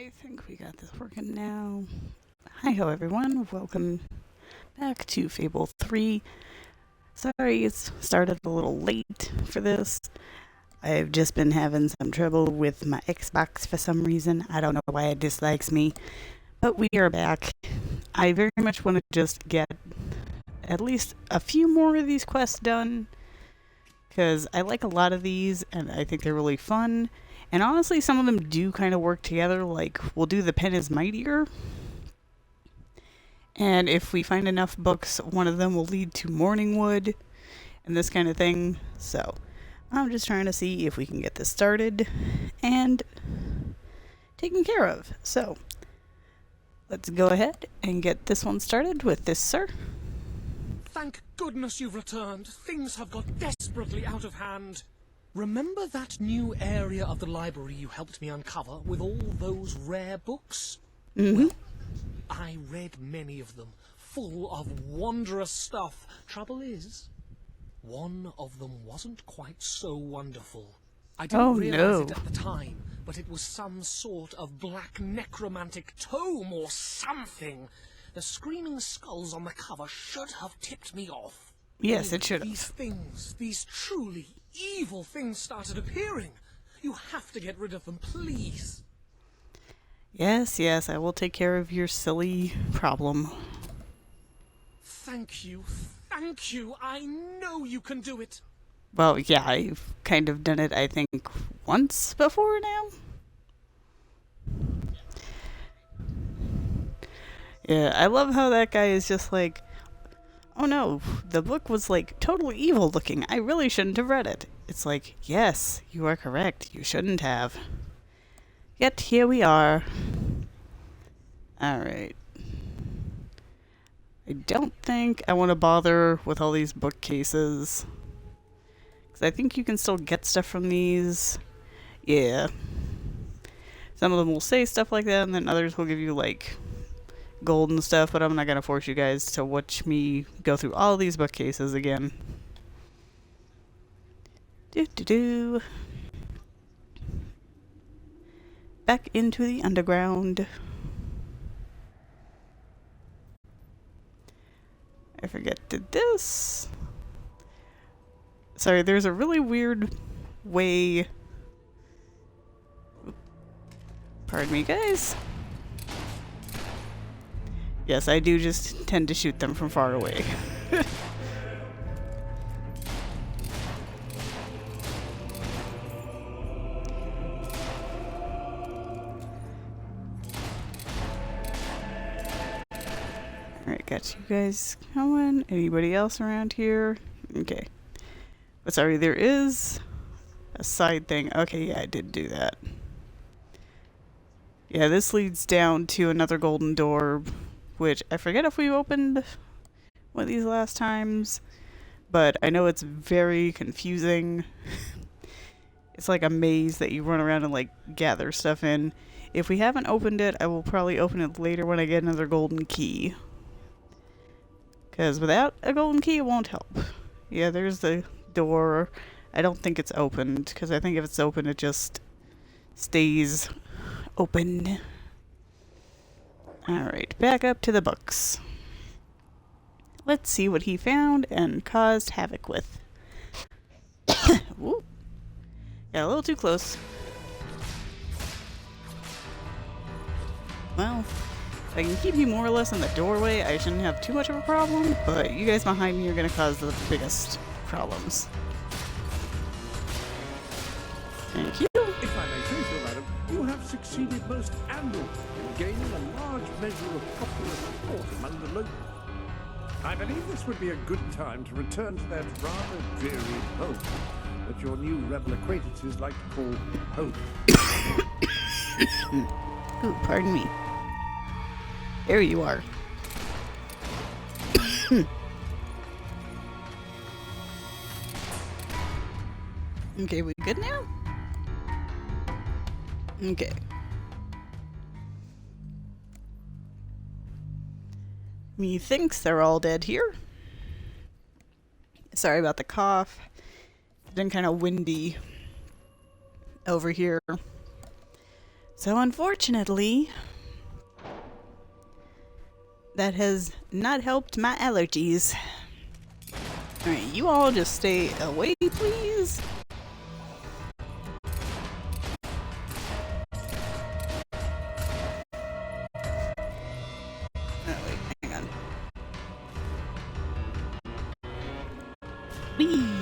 I think we got this working now. Hi-ho everyone, welcome back to Fable 3. Sorry it's started a little late for this. I've just been having some trouble with my Xbox for some reason. I don't know why it dislikes me, but we are back. I very much want to just get at least a few more of these quests done, because I like a lot of these and I think they're really fun. And honestly, some of them do kind of work together, like we'll do the Pen is Mightier. And if we find enough books, one of them will lead to Morningwood and this kind of thing. So I'm just trying to see if we can get this started and taken care of. So let's go ahead and get this one started with this, sir. Thank goodness you've returned. Things have got desperately out of hand. Remember that new area of the library you helped me uncover with all those rare books? Mm-hmm. Well, I read many of them, full of wondrous stuff. Trouble is, one of them wasn't quite so wonderful. I didn't realize it at the time, but it was some sort of black necromantic tome or something. The screaming skulls on the cover should have tipped me off. Yes, it should have. These things, these truly evil things started appearing. You have to get rid of them, please. Yes, I will take care of your silly problem. Thank you. I know you can do it. Well, yeah, I've kind of done it, I think, once before now. Yeah, I love how that guy is just like, oh no, the book was like totally evil looking. I really shouldn't have read it. It's like, yes, you are correct. You shouldn't have. Yet here we are. Alright. I don't think I want to bother with all these bookcases, because I think you can still get stuff from these. Yeah. Some of them will say stuff like that, and then others will give you like gold and stuff, but I'm not going to force you guys to watch me go through all these bookcases again. Back into the underground. I forget, did this? Sorry, there's a really weird way. Pardon me, guys. Yes, I do just tend to shoot them from far away. Alright, got you guys going. Anybody else around here? Okay. But sorry, there is a side thing. Okay, yeah, I did do that. Yeah, this leads down to another golden door, which I forget if we opened one of these last times, but I know it's very confusing. It's like a maze that you run around and like gather stuff in. If we haven't opened it, I will probably open it later when I get another golden key. Because without a golden key, it won't help. Yeah, there's the door. I don't think it's opened, because I think if it's open, it just stays open. Alright, back up to the books. Let's see what he found and caused havoc with. Whoop. Got a little too close. Well, if I can keep you more or less in the doorway, I shouldn't have too much of a problem, but you guys behind me are going to cause the biggest problems. Thank you. If I may say so, madam, you have succeeded most admirably in gaining a large measure of popular support among the locals. I believe this would be a good time to return to that rather dreary home that your new rebel acquaintances like to call home. Ooh, pardon me. There you are. Okay, we good now? Okay. Methinks they're all dead here. Sorry about the cough. It's been kind of windy over here. So unfortunately, that has not helped my allergies. Alright, you all just stay away, please. Oh, wait, hang on. Whee!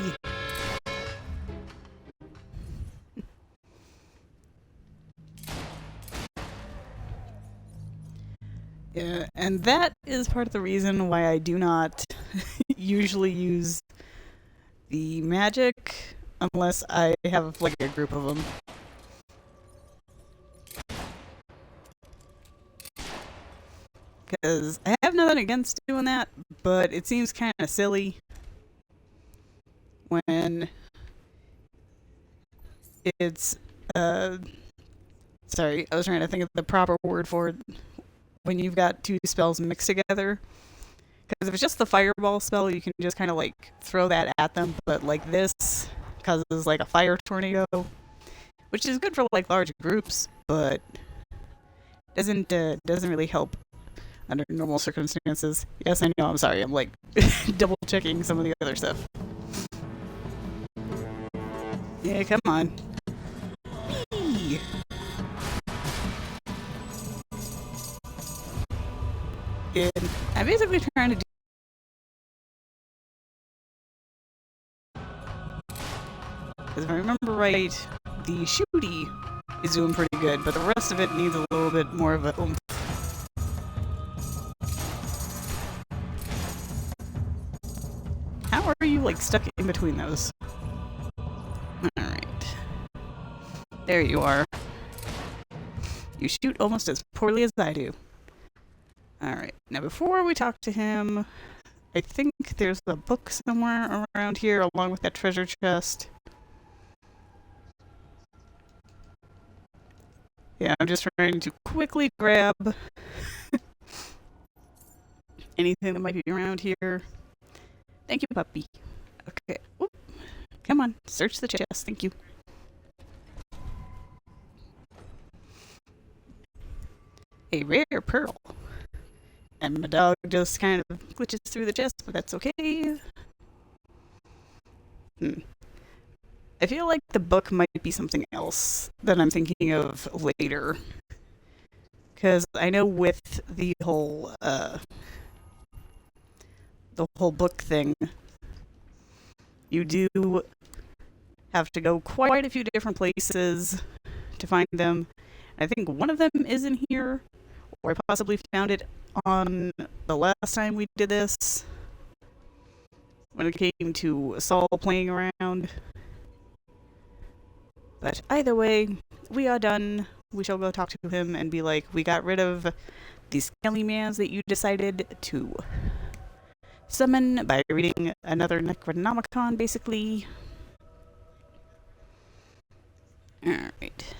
Yeah, and that is part of the reason why I do not usually use the magic unless I have like a group of them. Because I have nothing against doing that, but it seems kind of silly when it's, sorry, I was trying to think of the proper word for it, when you've got two spells mixed together. Because if it's just the fireball spell, you can just kind of like throw that at them, but like this causes like a fire tornado, which is good for like large groups, but doesn't really help under normal circumstances. Yes, I know, I'm sorry, I'm like double checking some of the other stuff. Yeah, come on. Whee! And I'm basically trying to do, because if I remember right, the shooty is doing pretty good, but the rest of it needs a little bit more of a oomph. How are you like stuck in between those? Alright. There you are. You shoot almost as poorly as I do. Alright, now before we talk to him, I think there's a book somewhere around here along with that treasure chest. Yeah, I'm just trying to quickly grab anything that might be around here. Thank you, puppy. Okay. Oop. Come on, search the chest. Thank you. A rare pearl. And my dog just kind of glitches through the chest, but that's okay. I feel like the book might be something else that I'm thinking of later. Because I know with the whole book thing, you do have to go quite a few different places to find them. I think one of them is in here, or I possibly found it on the last time we did this, when it came to Saul playing around. But either way, we are done. We shall go talk to him and be like, we got rid of the skelly mans that you decided to summon by reading another Necronomicon, basically. Alright.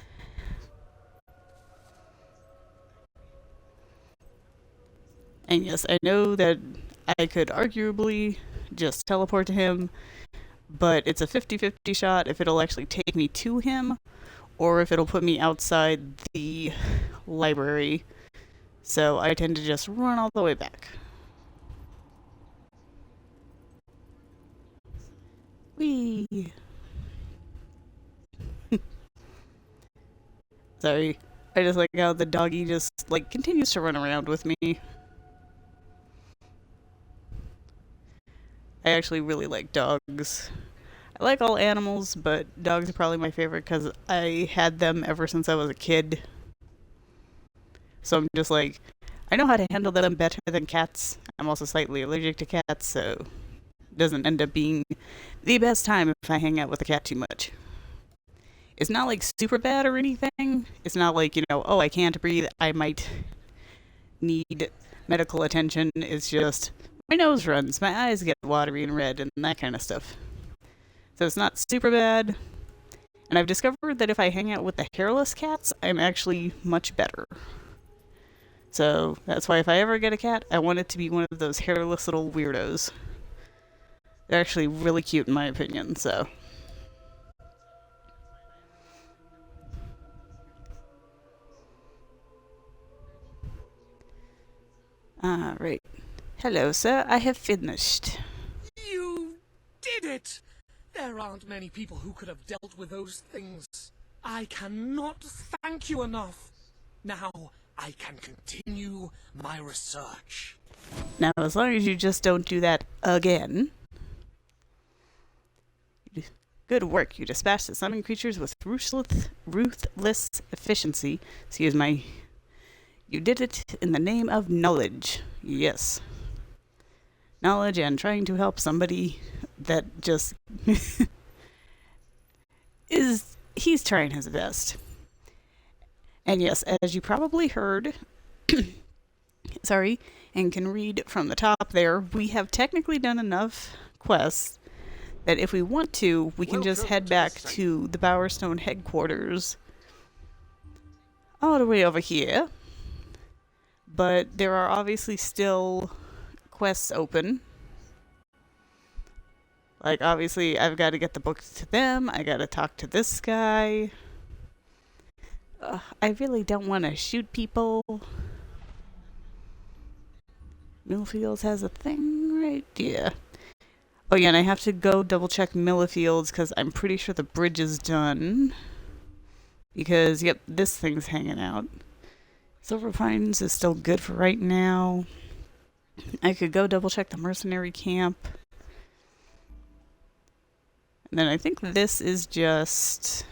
And yes, I know that I could arguably just teleport to him, but it's a 50-50 shot if it'll actually take me to him, or if it'll put me outside the library. So I tend to just run all the way back. Whee! Sorry. I just like how the doggy just, like, continues to run around with me. I actually really like dogs. I like all animals, but dogs are probably my favorite because I had them ever since I was a kid. So I'm just like, I know how to handle them better than cats. I'm also slightly allergic to cats, so it doesn't end up being the best time if I hang out with a cat too much. It's not like super bad or anything. It's not like, oh, I can't breathe, I might need medical attention. It's just my nose runs, my eyes get watery and red, and that kind of stuff. So it's not super bad. And I've discovered that if I hang out with the hairless cats, I'm actually much better. So that's why if I ever get a cat, I want it to be one of those hairless little weirdos. They're actually really cute in my opinion, so. Right. Hello, sir. I have finished. You did it! There aren't many people who could have dealt with those things. I cannot thank you enough. Now I can continue my research. Now, as long as you just don't do that again. Good work. You dispatched the summoning creatures with ruthless efficiency. Excuse me. You did it in the name of knowledge. Yes. Knowledge and trying to help somebody that just he's trying his best. And yes, as you probably heard, sorry, and can read from the top there, we have technically done enough quests that if we want to, we can just head back to the Bowerstone headquarters all the way over here. But there are obviously still quests open. Like, obviously, I've got to get the books to them. I got to talk to this guy. I really don't want to shoot people. Millfields has a thing right here. Oh yeah, and I have to go double check Millfields because I'm pretty sure the bridge is done. Because, yep, this thing's hanging out. Silver Pines is still good for right now. I could go double check the mercenary camp. And then I think this is just...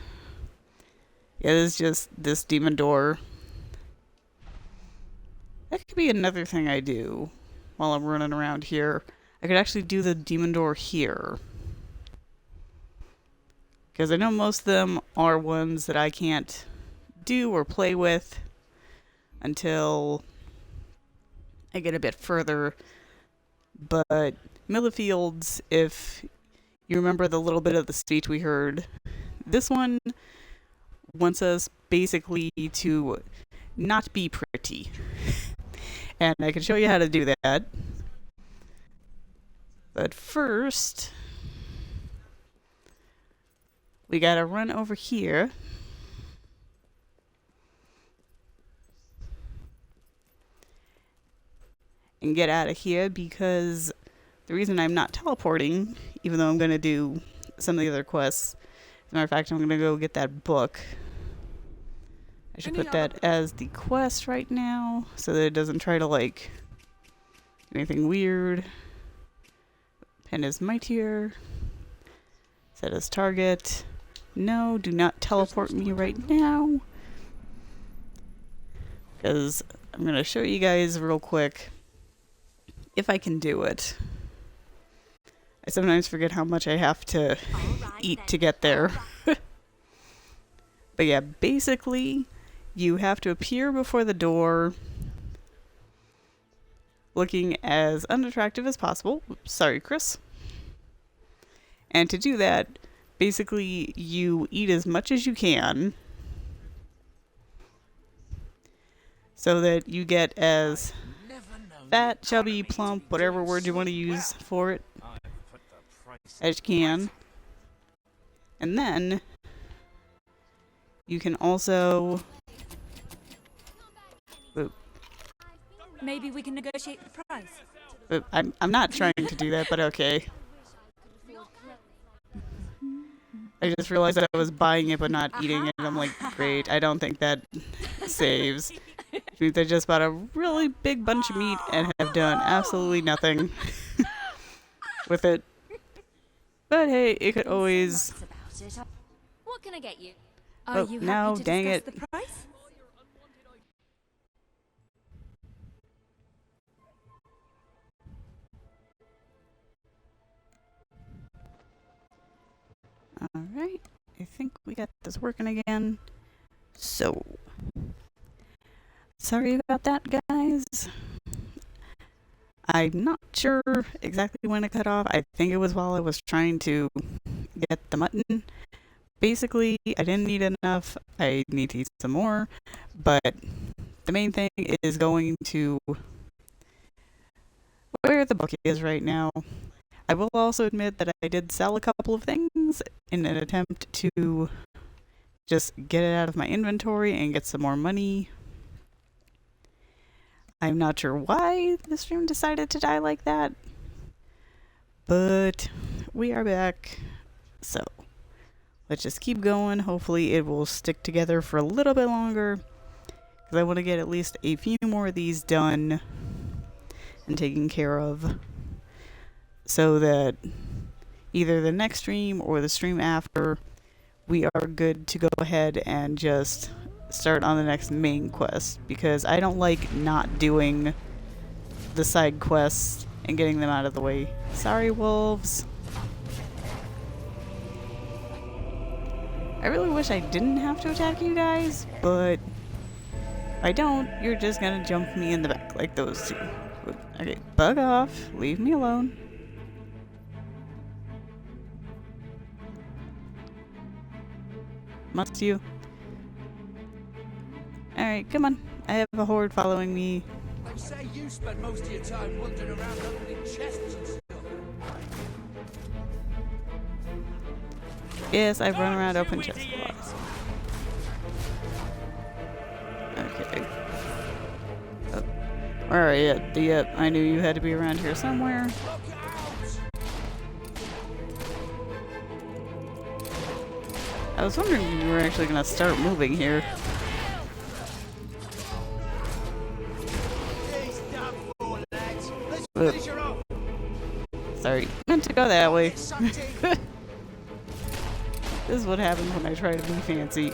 yeah, this is just this demon door. That could be another thing I do while I'm running around here. I could actually do the demon door here. Because I know most of them are ones that I can't do or play with until I get a bit further. But Millfields, if you remember the little bit of the speech we heard, this one wants us basically to not be pretty. And I can show you how to do that. But first, we gotta run over here. And get out of here because the reason I'm not teleporting, even though I'm gonna do some of the other quests, as a matter of fact, I'm gonna go get that book. I should put that as the quest right now so that it doesn't try to, like, anything weird. Pen is mightier. Set as target. No, do not teleport me right now. Because I'm going to show you guys real quick if I can do it. I sometimes forget how much I have to eat to get there. But yeah, basically, you have to appear before the door looking as unattractive as possible. Oops, sorry, Chris. And to do that, basically, you eat as much as you can so that you get as fat, chubby, plump, whatever word you want to use for it, as you can. And then you can also... Maybe we can negotiate the price. I'm not trying to do that, but okay. I just realized that I was buying it but not eating it, and I'm like, great, I don't think that saves. Which means I just bought a really big bunch of meat and have done absolutely nothing with it. But hey, it could always... What can I get you? Oh, Are you now, happy to dang discuss it. the price? Alright, I think we got this working again. So, sorry about that, guys. I'm not sure exactly when it cut off. I think it was while I was trying to get the mutton. Basically, I didn't eat enough. I need to eat some more. But the main thing is going to where the book is right now. I will also admit that I did sell a couple of things in an attempt to just get it out of my inventory and get some more money. I'm not sure why the stream decided to die like that, but we are back. So let's just keep going. Hopefully it will stick together for a little bit longer, because I want to get at least a few more of these done and taken care of, so that either the next stream or the stream after, we are good to go ahead and just start on the next main quest, because I don't like not doing the side quests and getting them out of the way. Sorry, wolves. I really wish I didn't have to attack you guys, but if I don't, you're just gonna jump me in the back like those two. Okay, bug off. Leave me alone. Must you? Alright, come on. I have a horde following me. They say you spend most of your time wandering around opening chests and stuff. Yes, I run around open chests a lot. Okay. Oh. Alright, yep, I knew you had to be around here somewhere. I was wondering if you were actually gonna start moving here. Sorry, meant to go that way. This is what happens when I try to be fancy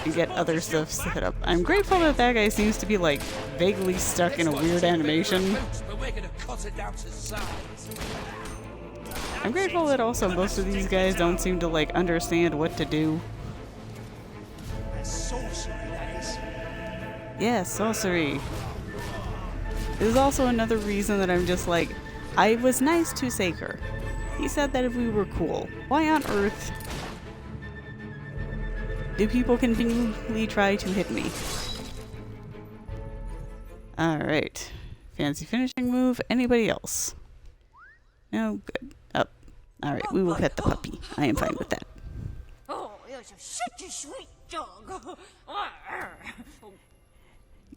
and get other stuff set up. I'm grateful that that guy seems to be like vaguely stuck in a weird animation. I'm grateful that also most of these guys don't seem to like understand what to do. Yeah, sorcery. This is also another reason that I'm just like, I was nice to Saker. He said that if we were cool, why on earth do people continually try to hit me? Alright. Fancy finishing move. Anybody else? No? Good. Up. Alright, we will pet the puppy. I am fine with that. Oh, you're such a sweet dog.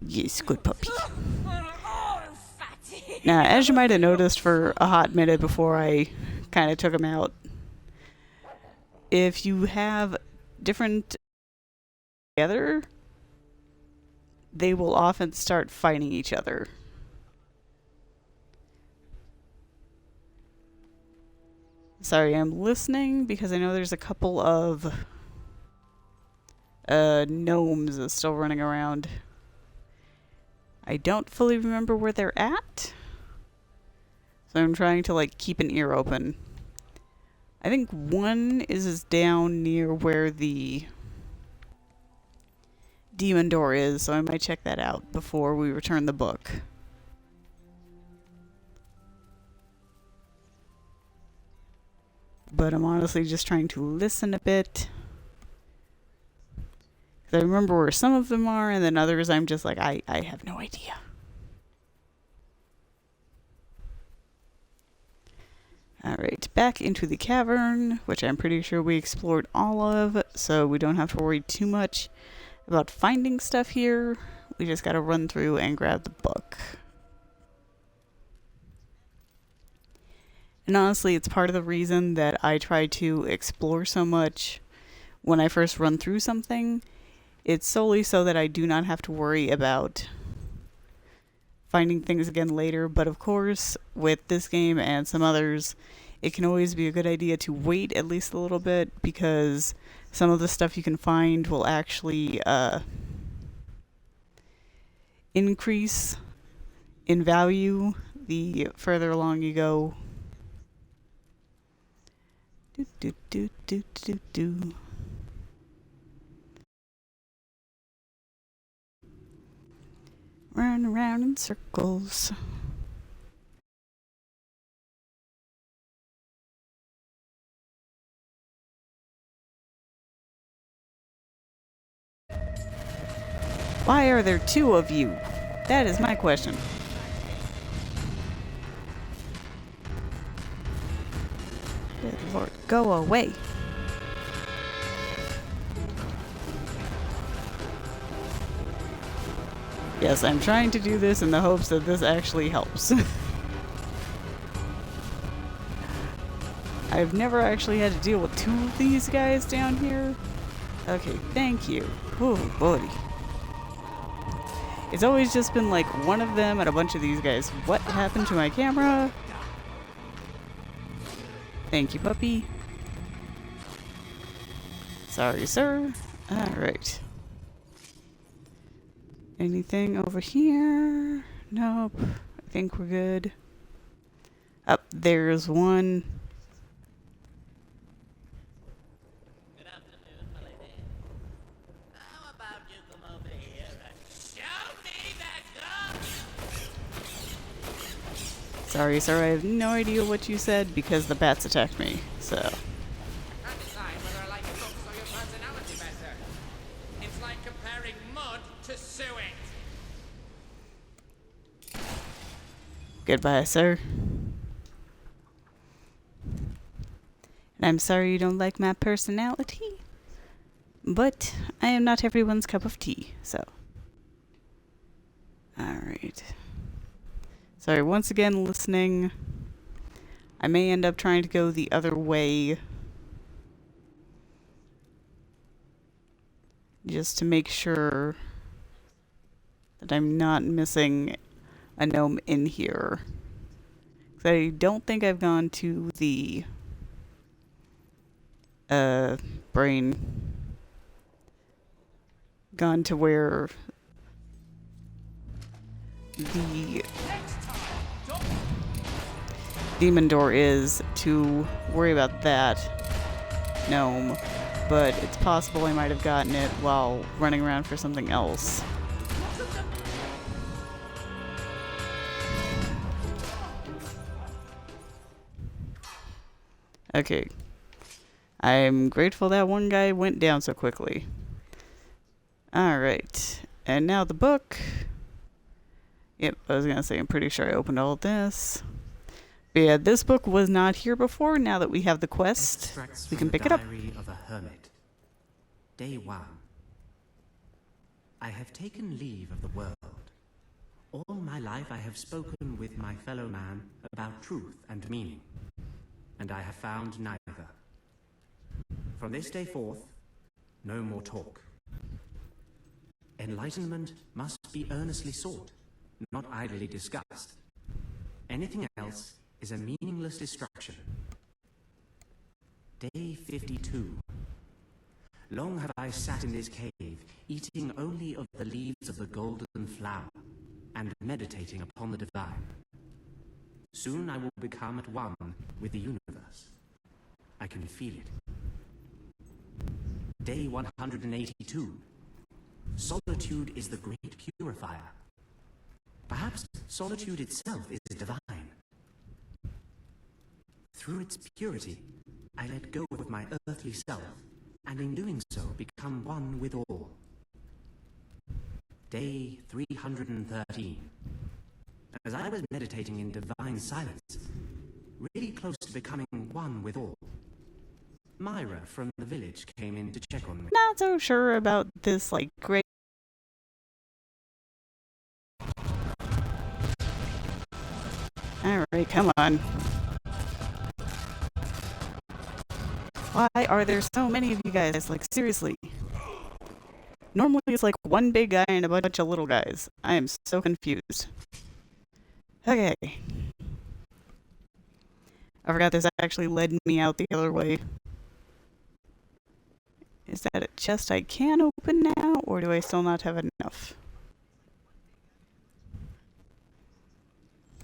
Yes, good puppy. Oh, fatty. Now, as you might have noticed for a hot minute before I kind of took him out, if you have different together, they will often start fighting each other. Sorry, I'm listening because I know there's a couple of gnomes still running around. I don't fully remember where they're at, so I'm trying to like keep an ear open. I think one is down near where the demon door is, so I might check that out before we return the book. But I'm honestly just trying to listen a bit. I remember where some of them are, and then others I'm just like, I have no idea. Alright, back into the cavern, which I'm pretty sure we explored all of, so we don't have to worry too much about finding stuff here. We just gotta run through and grab the book. And honestly, it's part of the reason that I try to explore so much when I first run through something. It's solely so that I do not have to worry about finding things again later, but of course, with this game and some others, it can always be a good idea to wait at least a little bit, because some of the stuff you can find will actually increase in value the further along you go. Do do do do do do. Run around in circles. Why are there two of you? That is my question. Good Lord, go away. Yes, I'm trying to do this in the hopes that this actually helps. I've never actually had to deal with two of these guys down here. Okay, thank you. Oh, boy. It's always just been like one of them and a bunch of these guys. What happened to my camera? Thank you, puppy. Sorry, sir. Alright. Anything over here? Nope. I think we're good. Up there's one. Good afternoon, my lady. How about you come over here and show me that gun? Sorry, sir. I have no idea what you said because the bats attacked me. So. Can't decide whether I like your looks or your personality better. It's like comparing mud to suet. Goodbye, sir. And I'm sorry you don't like my personality, but I am not everyone's cup of tea, so. Alright. Sorry, once again, listening. I may end up trying to go the other way. Just to make sure that I'm not missing a gnome in here. 'Cause I don't think I've gone to the brain. Gone to where the demon door is to worry about that gnome. But it's possible I might have gotten it while running around for something else. Okay. I'm grateful that one guy went down so quickly. Alright. And now the book. Yep, I was gonna say, I'm pretty sure I opened all this. But yeah, this book was not here before. Now that we have the quest, Extracts we from can the pick it up. Diary of a Hermit. Day 1. I have taken leave of the world. All my life I have spoken with my fellow man about truth and meaning, and I have found neither. From this day forth, no more talk. Enlightenment must be earnestly sought, not idly discussed. Anything else is a meaningless distraction. Day 52. Long have I sat in this cave, eating only of the leaves of the golden flower, and meditating upon the divine. Soon I will become at one with the universe. I can feel it. Day 182. Solitude is the great purifier. Perhaps solitude itself is divine. Through its purity, I let go of my earthly self, and in doing so become one with all. Day 313. As I was meditating in divine silence, really close to becoming one with all, Myra from the village came in to check on me. Not so sure about this, like, great. Alright, come on. Why are there so many of you guys? Like, seriously. Normally it's like one big guy and a bunch of little guys. I am so confused. Okay. I forgot this actually led me out the other way. Is that a chest I can open now, or do I still not have enough?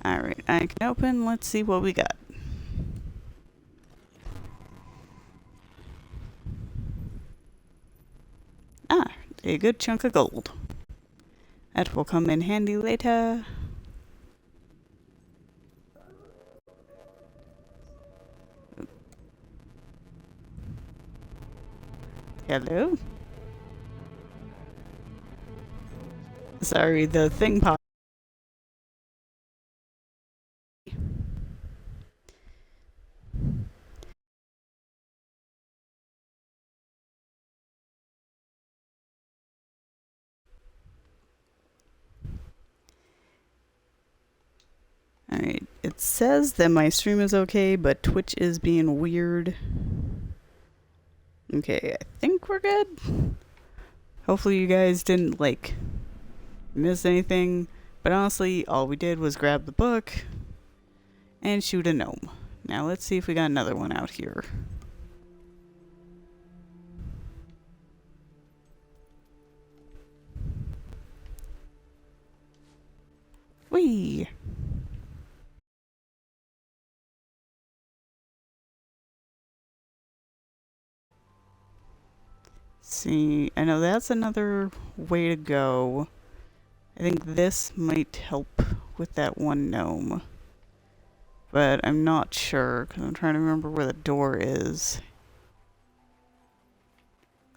Alright, I can open. Let's see what we got. Ah, a good chunk of gold. That will come in handy later. Hello? Sorry, the thing popped. It says that my stream is okay, but Twitch is being weird. Okay, I think we're good. Hopefully you guys didn't, like, miss anything. But honestly, all we did was grab the book and shoot a gnome. Now let's see if we got another one out here. Whee! See, I know that's another way to go. I think this might help with that one gnome. But I'm not sure, because I'm trying to remember where the door is.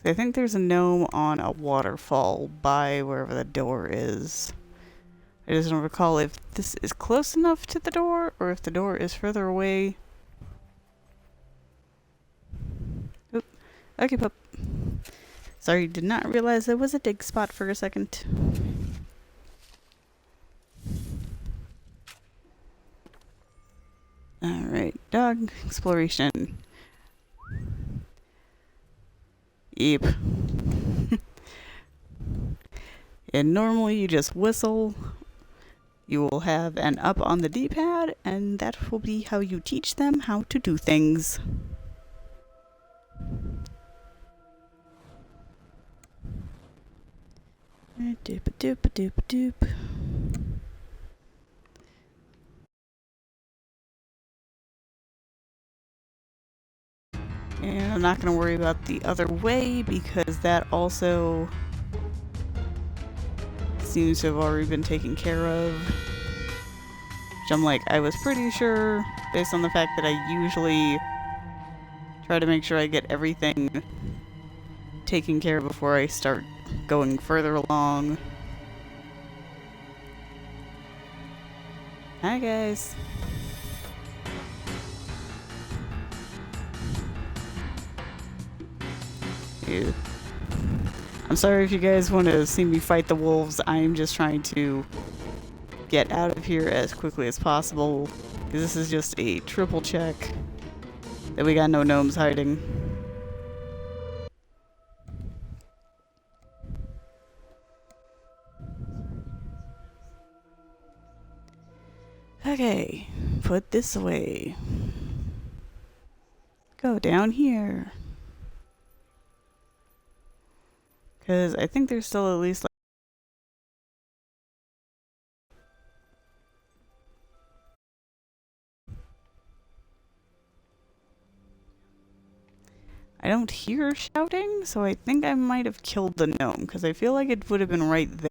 I think there's a gnome on a waterfall by wherever the door is. I just don't recall if this is close enough to the door, or if the door is further away. Oop. Okay, pup. Sorry, did not realize there was a dig spot for a second. Alright, dog exploration. Yep. And normally you just whistle. You will have an up on the D-pad, and that will be how you teach them how to do things. Doop-a-doop-a-doop-a-doop. And I'm not going to worry about the other way because that also seems to have already been taken care of. Which I'm like, I was pretty sure, based on the fact that I usually try to make sure I get everything taken care of before I start going further along. Hi guys. Ew. I'm sorry if you guys want to see me fight the wolves. I am just trying to get out of here as quickly as possible. Because this is just a triple check that we got no gnomes hiding. Okay, put this away. Go down here. Because I think there's still at least like I don't hear shouting, so I think I might have killed the gnome, because I feel like it would have been right there.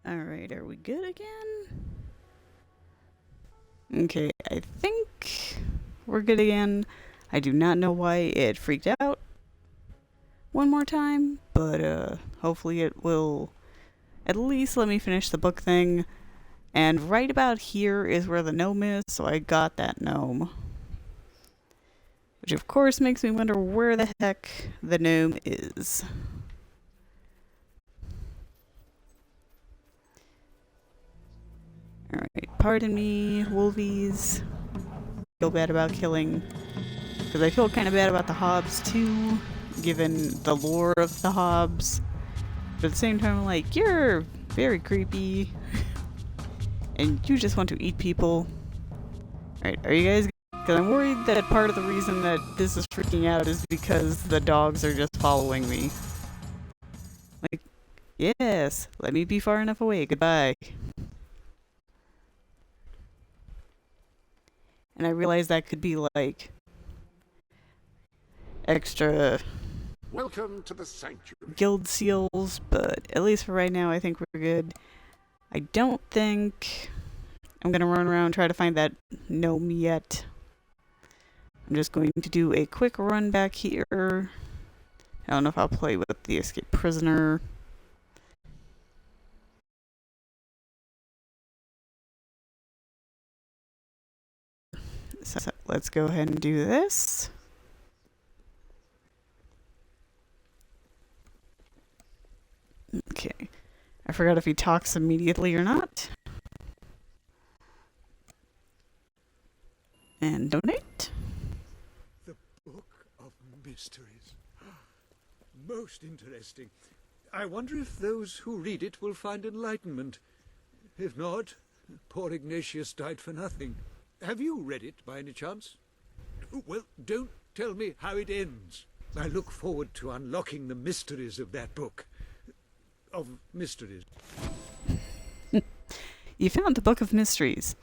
Alright, are we good again? Okay, I think we're good again. I do not know why it freaked out one more time, but hopefully it will at least let me finish the book thing. And right about here is where the gnome is, so I got that gnome. Which of course makes me wonder where the heck the gnome is. Alright, pardon me, wolvies. Feel bad about killing. Because I feel kind of bad about the hobs too. given the lore of the Hobbs. But at the same time, I'm like, you're very creepy. And you just want to eat people. Alright, are you guys... Because I'm worried that part of the reason that this is freaking out is because the dogs are just following me. Like, yes, let me be far enough away. Goodbye. And I realize that could be like extra Welcome to the sanctuary. guild seals, but at least for right now, I think we're good. I don't think I'm gonna run around and try to find that gnome yet. I'm just going to do a quick run back here. I don't know if I'll play with the escaped prisoner. So let's go ahead and do this. Okay. I forgot if he talks immediately or not. And donate. The Book of Mysteries. Most interesting. I wonder if those who read it will find enlightenment. If not, poor Ignatius died for nothing. Have you read it by any chance? Well, don't tell me how it ends. I look forward to unlocking the mysteries of that book. Of mysteries. You found the Book of Mysteries.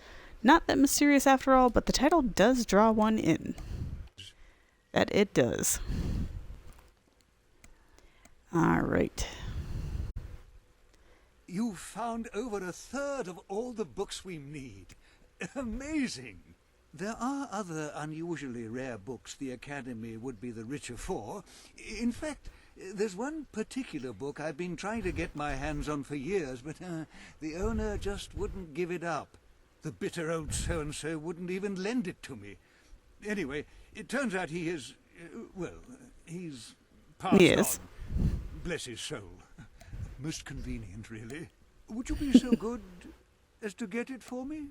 Not that mysterious after all, but the title does draw one in. That it does. Alright. You found over a third of all the books we need. Amazing! There are other unusually rare books the Academy would be the richer for. In fact, there's one particular book I've been trying to get my hands on for years, but the owner just wouldn't give it up. The bitter old so-and-so wouldn't even lend it to me. Anyway, it turns out he is... well, he's passed on. Bless his soul. Most convenient, really. Would you be so good as to get it for me?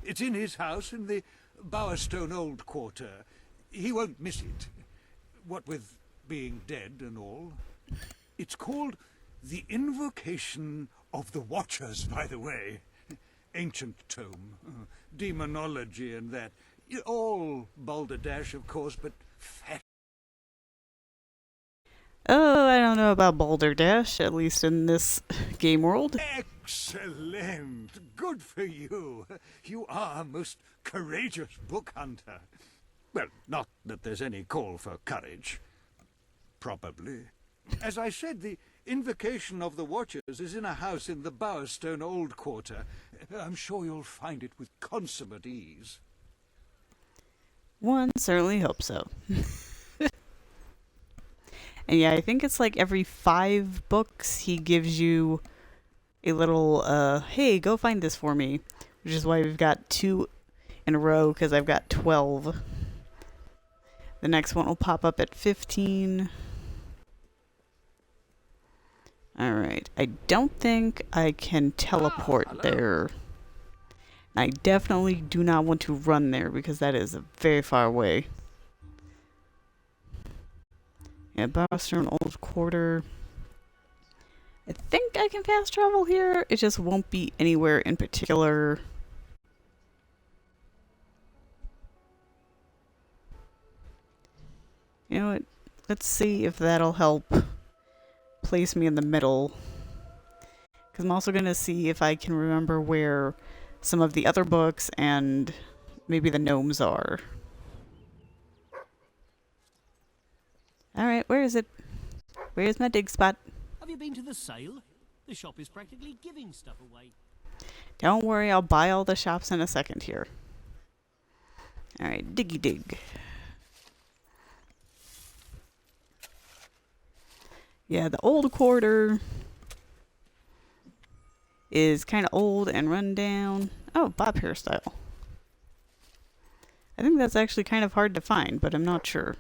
It's in his house in the Bowerstone Old Quarter. He won't miss it. What with being dead and all. It's called The Invocation of the Watchers, by the way. Ancient tome. Demonology and that. All balderdash, of course, but fat. Oh, I don't know about Balderdash, at least in this game world. Excellent! Good for you. You are a most courageous book hunter. Well, not that there's any call for courage. Probably. As I said, the Invocation of the Watchers is in a house in the Bowerstone Old Quarter. I'm sure you'll find it with consummate ease. One certainly hopes so. And yeah, I think it's like every 5 books he gives you a little, hey, go find this for me. Which is why we've got 2 in a row, because I've got 12. The next one will pop up at 15. Alright, I don't think I can teleport there. I definitely do not want to run there, because that is very far away. Yeah, Bowerstone Old Quarter. I think I can fast travel here. It just won't be anywhere in particular. You know what? Let's see if that'll help place me in the middle. Because I'm also going to see if I can remember where some of the other books and maybe the gnomes are. Alright, where is it? Where's my dig spot? Have you been to the sale? The shop is practically giving stuff away. Don't worry, I'll buy all the shops in a second here. Alright, diggy dig. Yeah, the old quarter is kind of old and run down. Oh, bob hairstyle. I think that's actually kind of hard to find, but I'm not sure.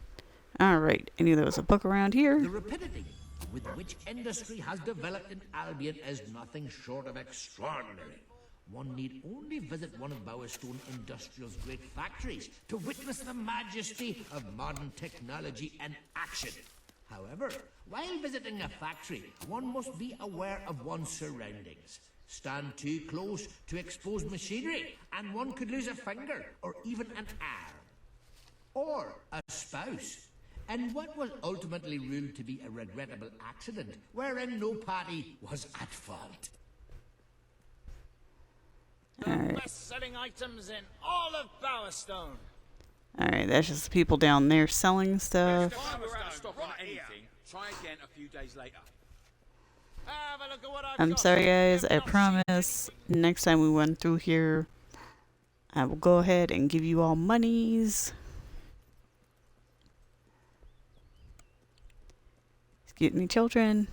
Alright, I knew there was a book around here. The rapidity with which industry has developed in Albion is nothing short of extraordinary. One need only visit one of Bowerstone Industrial's great factories to witness the majesty of modern technology in action. However, while visiting a factory, one must be aware of one's surroundings. Stand too close to exposed machinery, and one could lose a finger or even an arm. Or a spouse, in what was ultimately ruled to be a regrettable accident wherein no party was at fault. The best-selling items in all of Bowerstone. Alright, that's just the people down there selling stuff. If we're out of stock on anything, try again a few days later. Have a look at what I've I'm got. sorry guys, You've I not seen promise next time we run through here, I will go ahead and give you all monies. Excuse me, children.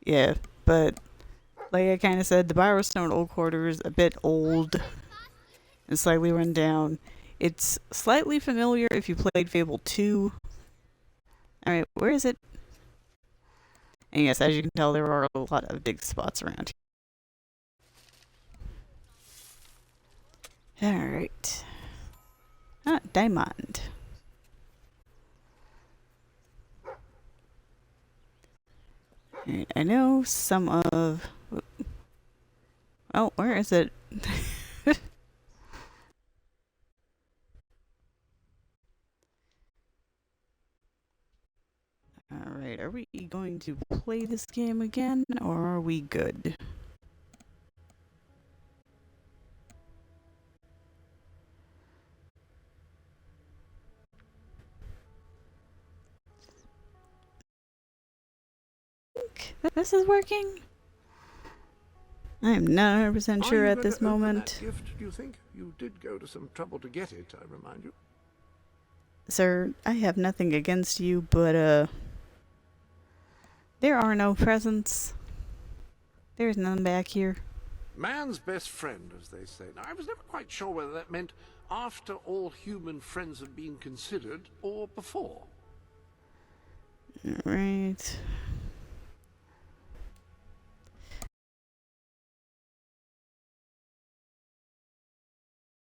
Yeah, but like I kind of said, the Bowerstone Old Quarter is a bit old and slightly run down. It's slightly familiar if you played Fable 2. Alright, where is it? And yes, as you can tell, there are a lot of big spots around here. Alright. Ah, diamond. Alright, I know some of... Oh, where is it? Alright, are we going to play this game again, or are we good? This is working? I'm not 100% sure at this moment. That gift, do you think? You did go to some trouble to get it, I remind you. Sir, I have nothing against you, but, there are no presents. There's none back here. Man's best friend, as they say. Now, I was never quite sure whether that meant after all human friends have been considered, or before. Alright.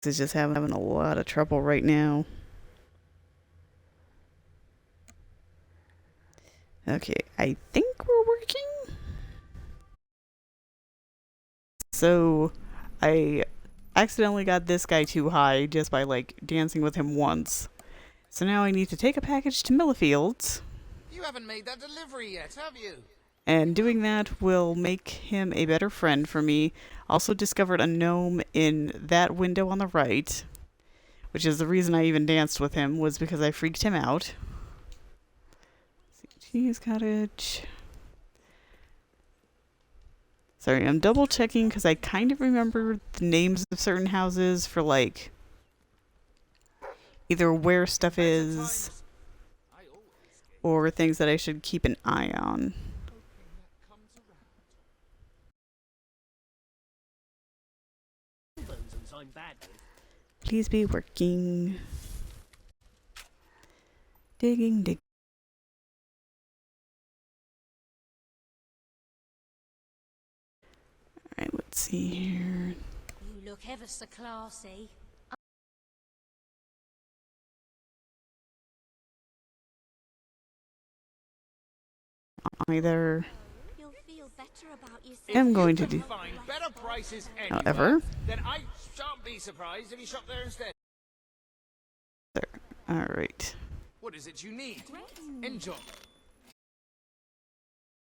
Is just having a lot of trouble right now. Okay, I think we're working. So, I accidentally got this guy too high just by, like, dancing with him once. So now I need to take a package to Millfields. You haven't made that delivery yet, have you? And doing that will make him a better friend for me. Also discovered a gnome in that window on the right, which is the reason I even danced with him, was because I freaked him out. Cheese cottage. Sorry, I'm double checking because I kind of remember the names of certain houses for, like, either where stuff is or things that I should keep an eye on. I'm bad with. Please be working. Digging, dig. Alright, let's see here. You look ever so classy. Either. You'll feel better about yourself. I'm going to do. Find better prices anywhere. However, Then I shan't be surprised if you shop there instead. alright. What is it you need? Enjoy.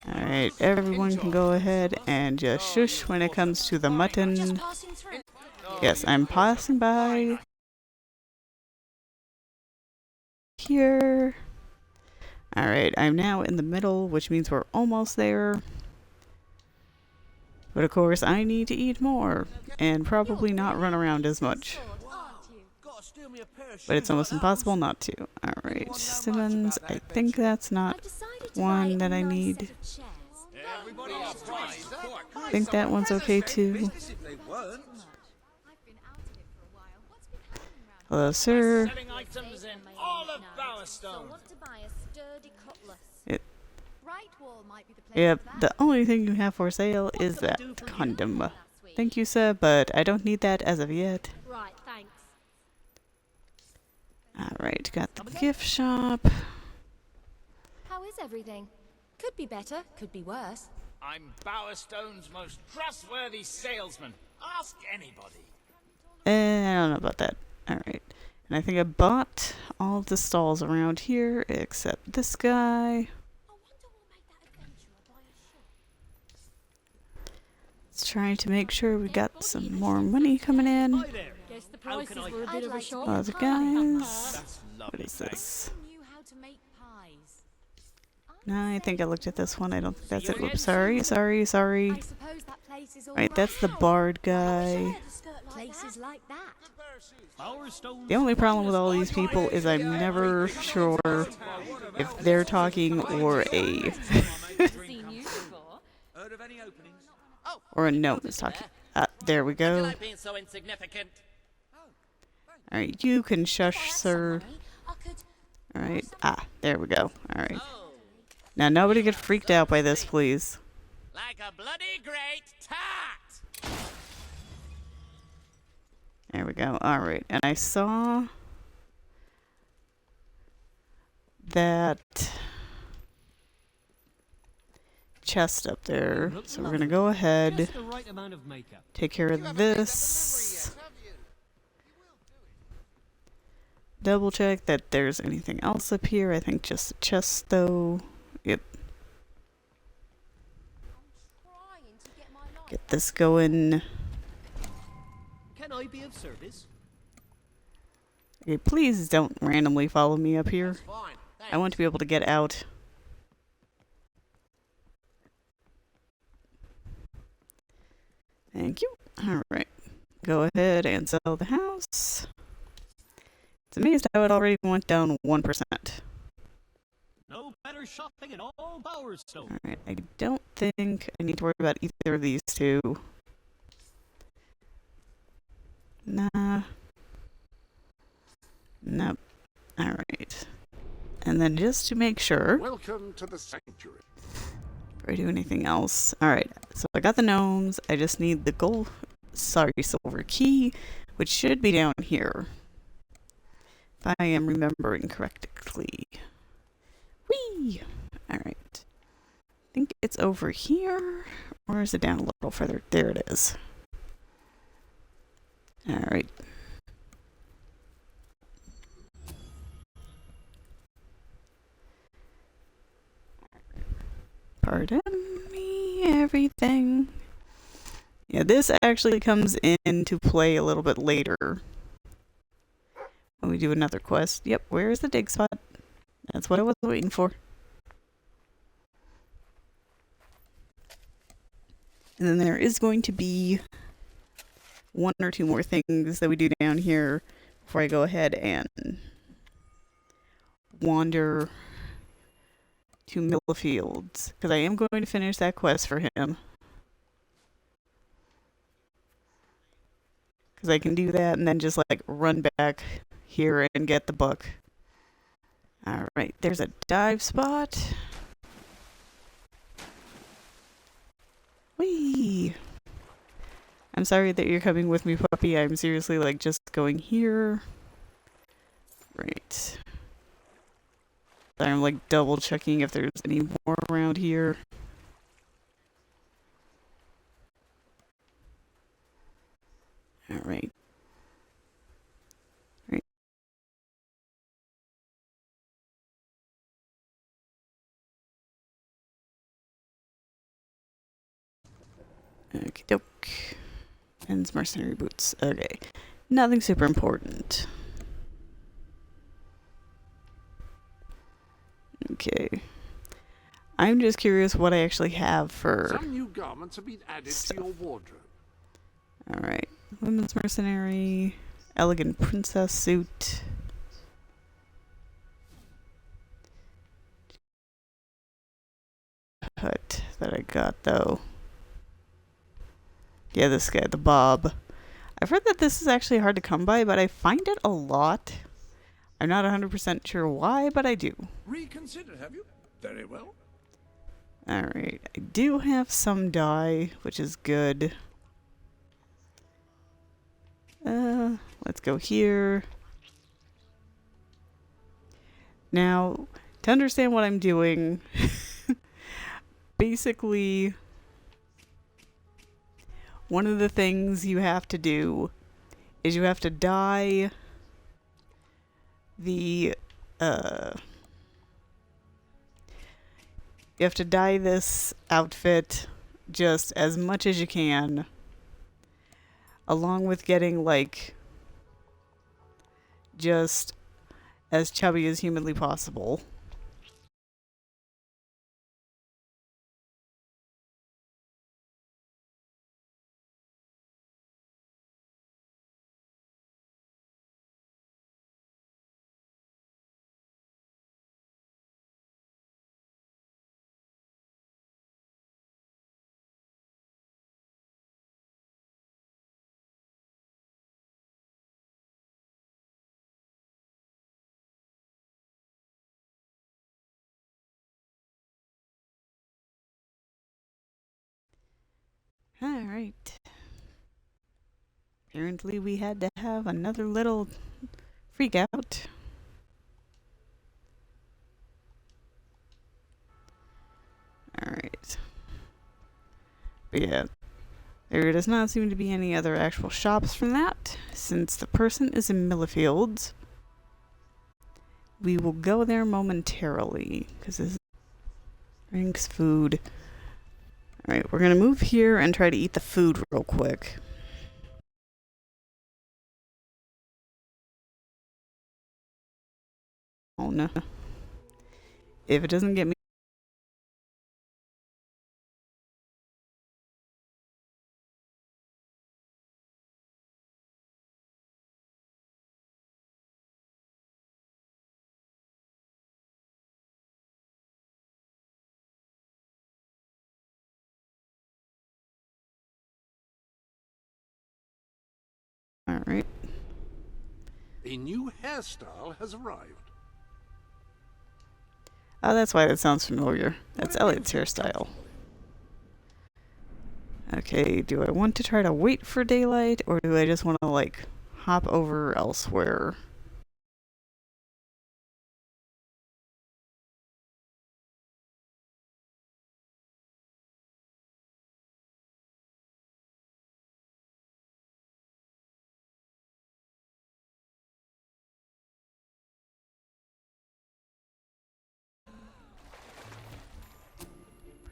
Alright, everyone can go ahead and just shush when it comes to the mutton. Just passing through. Yes, I'm passing by here. Alright, I'm now in the middle, which means we're almost there. But of course, I need to eat more, and probably not run around as much. But it's almost impossible not to. Alright, Simmons, I think that's not one that I need. I think that one's okay too. Hello, sir. Selling items in all of Bowerstone. It, yep, the only thing you have for sale is that condom. Thank you, sir, but I don't need that as of yet. Right, thanks. Alright, got the gift shop. How is is everything? Could be better, could be worse. I'm Bowerstone's most trustworthy salesman. Ask anybody. I don't know about that. Alright. And I think I bought all of the stalls around here except this guy. Let's try to make sure we got some more money coming in. Hi there. Guess the How prices can I- were a bit of a shock. Other guys. That's What lovely. is this? Knew how to make pies. No, I think I looked at this one. I don't think that's it. you Whoops, again sorry. I suppose that place is all Right, that's the bard guy. places like that. Bowerstone. The only problem with all these people is I'm never sure if they're talking or a Seen you before. Heard of any openings? or a gnome is talking. There we go. I've been so insignificant. Alright, you can shush, That's sir. some money. I could. Alright, there we go. Alright. Now nobody get freaked out by this, please. Like a bloody great tart. There we go. Alright, and I saw that chest up there. So we're gonna go ahead, Just the right amount of makeup. take care of this. Double check that there's anything else up here. I think just the chest though. Yep. Trying to get my life. Get this going. Can I be of service? Okay, please don't randomly follow me up here. Fine. I want to be able to get out. Thank you. Alright. Go ahead and sell the house. It's amazing how it already went down 1%. No better shopping in all Bowerstone. Alright, I don't think I need to worry about either of these two. Nah. Nope. Alright. And then just to make sure, Welcome to the sanctuary. before I do anything else. Alright, so I got the gnomes. I just need the silver key, which should be down here. If I am remembering correctly. Whee! Alright. I think it's over here. Or is it down a little further? There it is. Alright. Pardon me, everything. Yeah, this actually comes into play a little bit later. When we do another quest. Yep, where is the dig spot? That's what I was waiting for. And then there is going to be one or two more things that we do down here before I go ahead and wander to Millfields, because I am going to finish that quest for him. Because I can do that and then just like run back here and get the book. Alright, there's a dive spot. Whee! I'm sorry that you're coming with me, puppy. I'm seriously like just going here. Right. I'm like double checking if there's any more around here. Alright. Right. Okie doke. And mercenary boots. Okay. Nothing super important. Okay. I'm just curious what I actually have for... Some new garments have been added stuff. to your wardrobe. Alright. Women's mercenary. Elegant princess suit. Hut that I got though. Yeah, this guy, the Bob. I've heard that this is actually hard to come by, but I find it a lot. I'm not 100% sure why, but I do. Reconsider, have you? Very well. Alright, I do have some dye, which is good. Let's go here. Now, to understand what I'm doing, basically, one of the things you have to do is you have to dye the, you have to dye this outfit just as much as you can, along with getting, like, just as chubby as humanly possible. Alright. Apparently we had to have another little freak out. Alright. But yeah, there does not seem to be any other actual shops from that. Since the person is in Millifields, we will go there momentarily, because this drinks food. Alright, we're gonna move here and try to eat the food real quick. Oh no. If it doesn't get me. Alright. A new hairstyle has arrived. Oh, that's why that sounds familiar. That's Elliot's hairstyle. Okay, do I want to try to wait for daylight, or do I just want to, like, hop over elsewhere?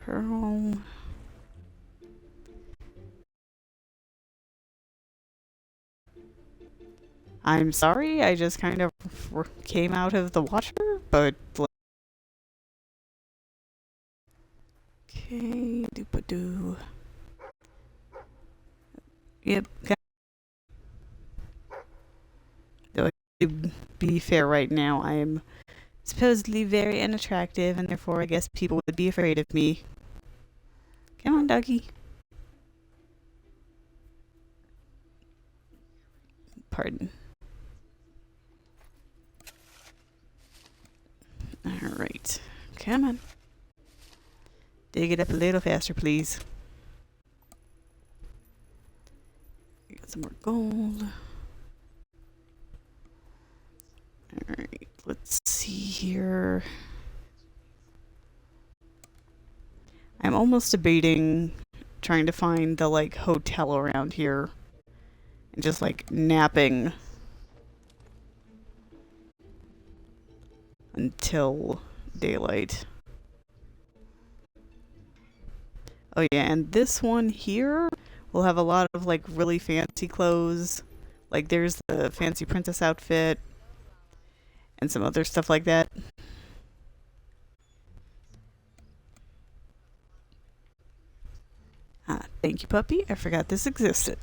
Pearl. I'm sorry, I just kind of came out of the water, but... Okay, doopadoo. Yep. Though, to be fair, right now, I am supposedly very unattractive, and therefore I guess people would be afraid of me. Come on, doggy. Pardon. Alright. Come on. Dig it up a little faster, please. Got some more gold. Alright, let's see here. I'm almost debating trying to find the, like, hotel around here. And just, like, napping until daylight. Oh yeah, and this one here will have a lot of, like, really fancy clothes. Like, there's the fancy princess outfit and some other stuff like that. Ah, thank you, puppy. I forgot this existed.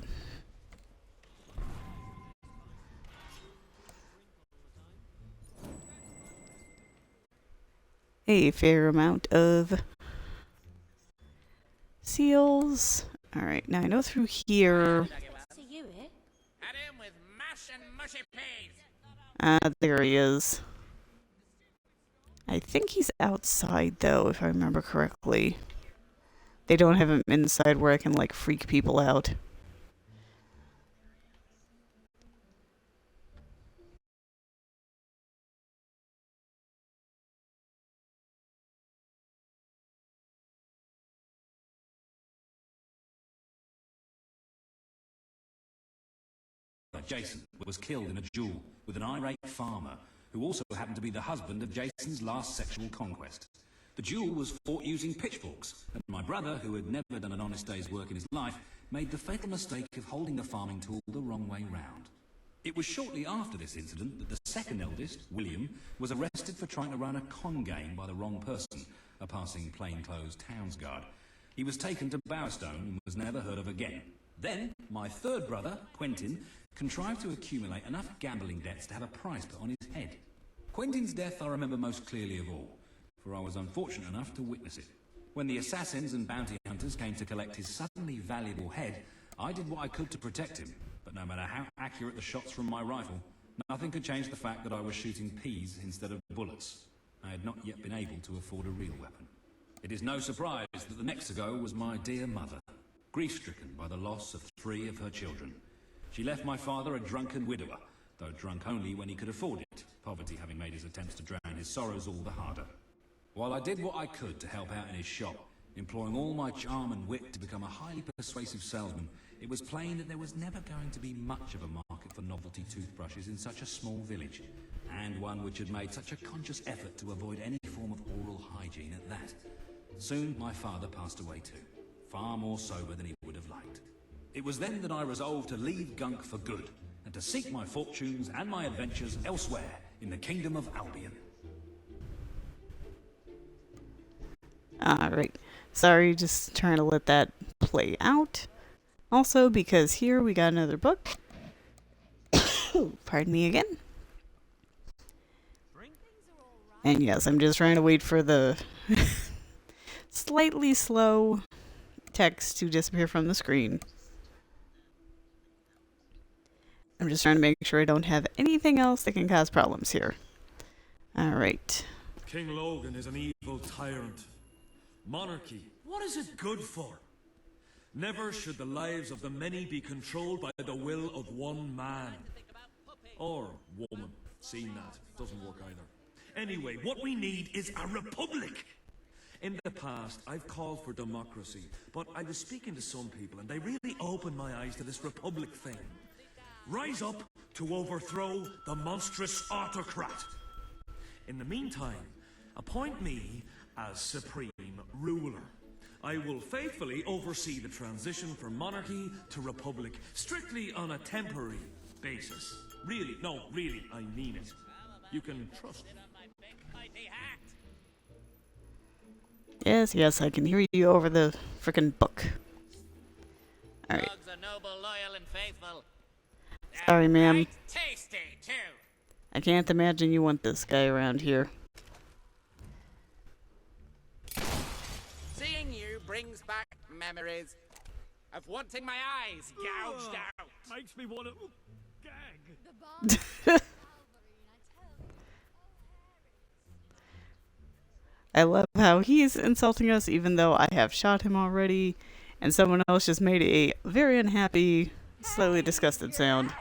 A fair amount of seals. Alright, now I know through here. See you here. At him with mash and mushy peas. There he is. I think he's outside, though, if I remember correctly. They don't have him inside where I can, like, freak people out. Jason, was killed in a duel with an irate farmer who also happened to be the husband of Jason's last sexual conquest. The duel was fought using pitchforks, and my brother, who had never done an honest day's work in his life, made the fatal mistake of holding the farming tool the wrong way round. It was shortly after this incident that the second eldest, William, was arrested for trying to run a con game by the wrong person, a passing plainclothes townsguard. He was taken to Bowerstone and was never heard of again. Then, my third brother, Quentin, contrived to accumulate enough gambling debts to have a price put on his head. Quentin's death I remember most clearly of all, for I was unfortunate enough to witness it. When the assassins and bounty hunters came to collect his suddenly valuable head, I did what I could to protect him, but no matter how accurate the shots from my rifle, nothing could change the fact that I was shooting peas instead of bullets. I had not yet been able to afford a real weapon. It is no surprise that the next to go was my dear mother, grief-stricken by the loss of 3 of her children. She left my father a drunken widower, though drunk only when he could afford it, poverty having made his attempts to drown his sorrows all the harder. While I did what I could to help out in his shop, employing all my charm and wit to become a highly persuasive salesman, it was plain that there was never going to be much of a market for novelty toothbrushes in such a small village, and one which had made such a conscious effort to avoid any form of oral hygiene at that. Soon my father passed away too, far more sober than he would have liked. It was then that I resolved to leave Gunk for good, and to seek my fortunes and my adventures elsewhere in the kingdom of Albion. Alright. Sorry, just trying to let that play out. Also, because here we got another book. Pardon me again. And yes, I'm just trying to wait for the slightly slow text to disappear from the screen. I'm just trying to make sure I don't have anything else that can cause problems here. Alright. King Logan is an evil tyrant. Monarchy, what is it good for? Never should the lives of the many be controlled by the will of one man. Or woman. Seen that. Doesn't work either. Anyway, what we need is a republic. In the past, I've called for democracy, but I was speaking to some people and they really opened my eyes to this republic thing. Rise up to overthrow the monstrous autocrat. In the meantime, appoint me as supreme ruler. I will faithfully oversee the transition from monarchy to republic, strictly on a temporary basis. Really, no, really, I mean it. You can trust me. Yes, yes, I can hear you over the frickin' book. Alright. Dogs are noble, loyal, and faithful. Sorry, ma'am. Right tasty, too. I can't imagine you want this guy around here. Seeing you brings back memories of wanting my eyes gouged out. Makes me want to gag. I love how he's insulting us even though I have shot him already, and someone else just made a very unhappy, slightly disgusted sound.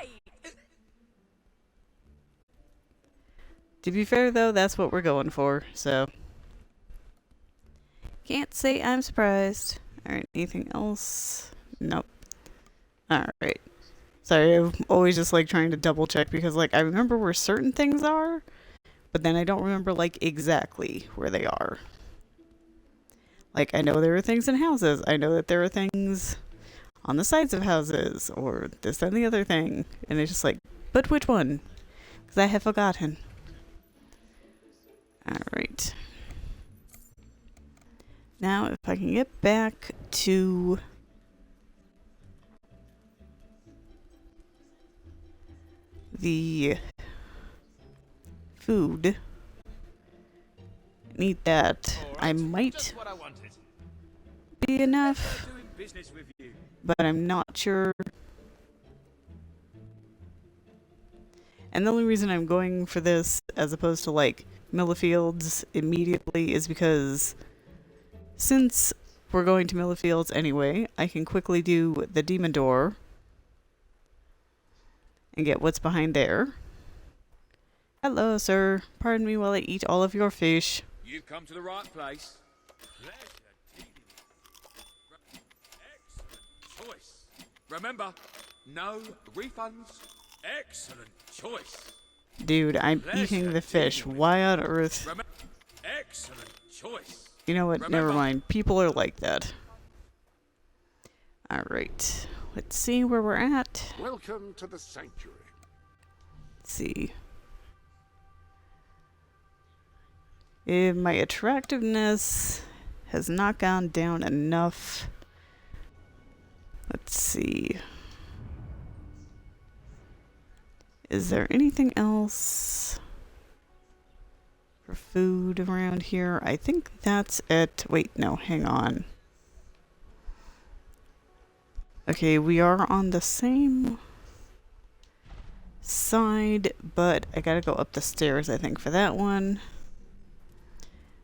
To be fair though, that's what we're going for, so... Can't say I'm surprised. Alright, anything else? Nope. Alright. Sorry, I'm always just like trying to double check because like I remember where certain things are, but then I don't remember like exactly where they are. Like I know there are things in houses. I know that there are things on the sides of houses or this and the other thing. And it's just like, but which one? Because I have forgotten. Alright. Now, if I can get back to the food, need that. I might be enough, but I'm not sure. And the only reason I'm going for this as opposed to like Millifields immediately is because since we're going to Millifields anyway, I can quickly do the demon door and get what's behind there. Hello, sir. Pardon me while I eat all of your fish. You've come to the right place. Excellent choice. Remember, no refunds, Excellent choice. Dude, I'm eating the fish. Why on earth? Excellent choice. You know what? Never mind. People are like that. Alright. Let's see where we're at. Welcome to the sanctuary. Let's see. My attractiveness has not gone down enough. Let's see. Is there anything else for food around here? I think that's it. Wait, no, hang on. Okay, we are on the same side, but I gotta go up the stairs, I think, for that one.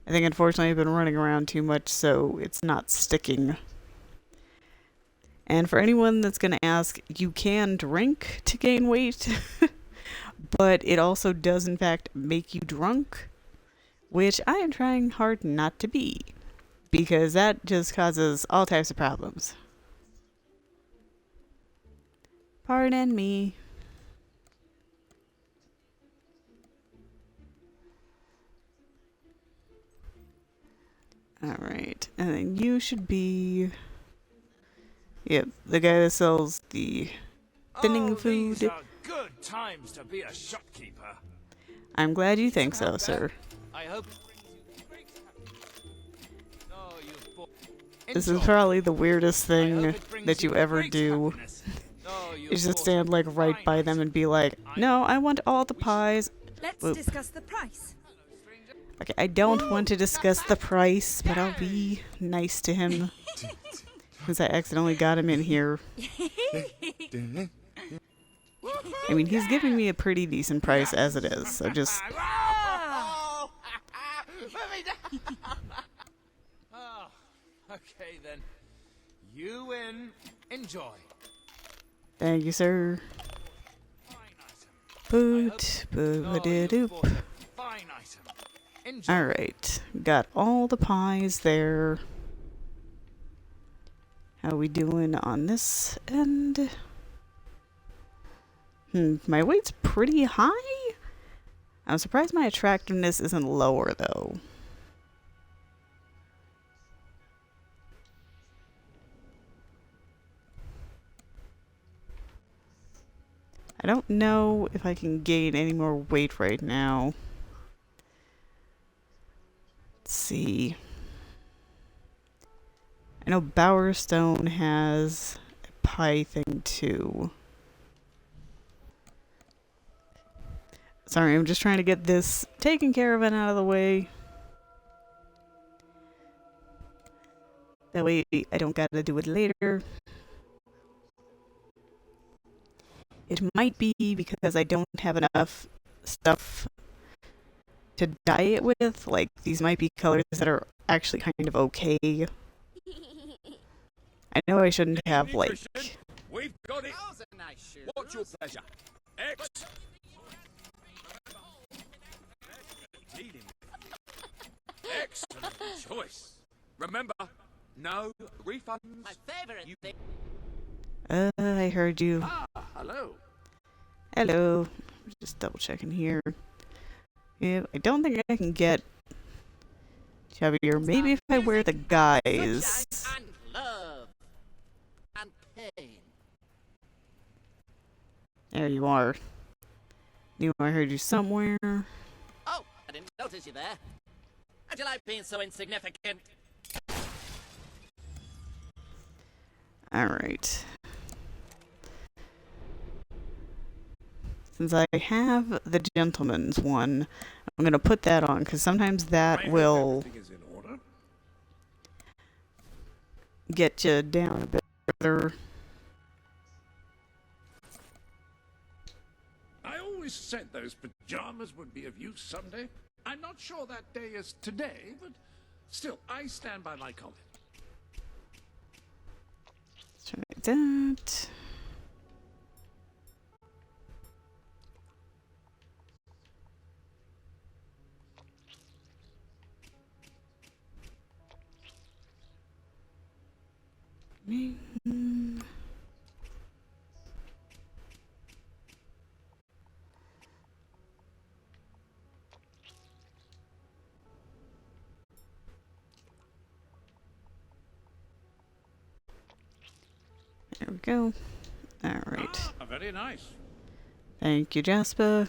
I think, unfortunately, I've been running around too much, so it's not sticking. And for anyone that's gonna ask, you can drink to gain weight, but it also does, in fact, make you drunk, which I am trying hard not to be, because that just causes all types of problems. Pardon me. Alright, and then you should be... Yep, the guy that sells the thinning food. These are good times to be a shopkeeper. I'm glad you think so, sir. I hope. This is probably the weirdest thing that you ever do. Is just stand like right by them and be like, no, I want all the pies. Let's Oop. discuss the price. Okay, I don't want to discuss the price, but I'll be nice to him. Because I accidentally got him in here. I mean, he's giving me a pretty decent price as it is, so just... Oh, okay then. You win. Enjoy. Thank you, sir. Boot, boot-a-doop. Fine item. Enjoy. Alright, got all the pies there. How we doing on this end? My weight's pretty high? I'm surprised my attractiveness isn't lower, though. I don't know if I can gain any more weight right now. Let's see. I know Bowerstone has a pie thing too. Sorry, I'm just trying to get this taken care of and out of the way. That way I don't gotta do it later. It might be because I don't have enough stuff to dye it with. Like, these might be colors that are actually kind of okay. I know I shouldn't have, like... We've got it. What's your pleasure? X. Excellent choice. Remember, no refunds. My favorite thing. I heard you. Ah, hello. Hello. Just double checking here. Yeah, I don't think I can get chubbier. Maybe if I wear the guys. And love. And pain. There you are. Knew I heard you somewhere. Oh, I didn't notice you there. How'd you like being so insignificant? Alright. Since I have the gentleman's one, I'm going to put that on, because sometimes that will get you down a bit further. I always said those pajamas would be of use someday. I'm not sure that day is today, but still, I stand by my comment. Let's try that. Here we go. Alright. Ah, very nice. Thank you, Jasper.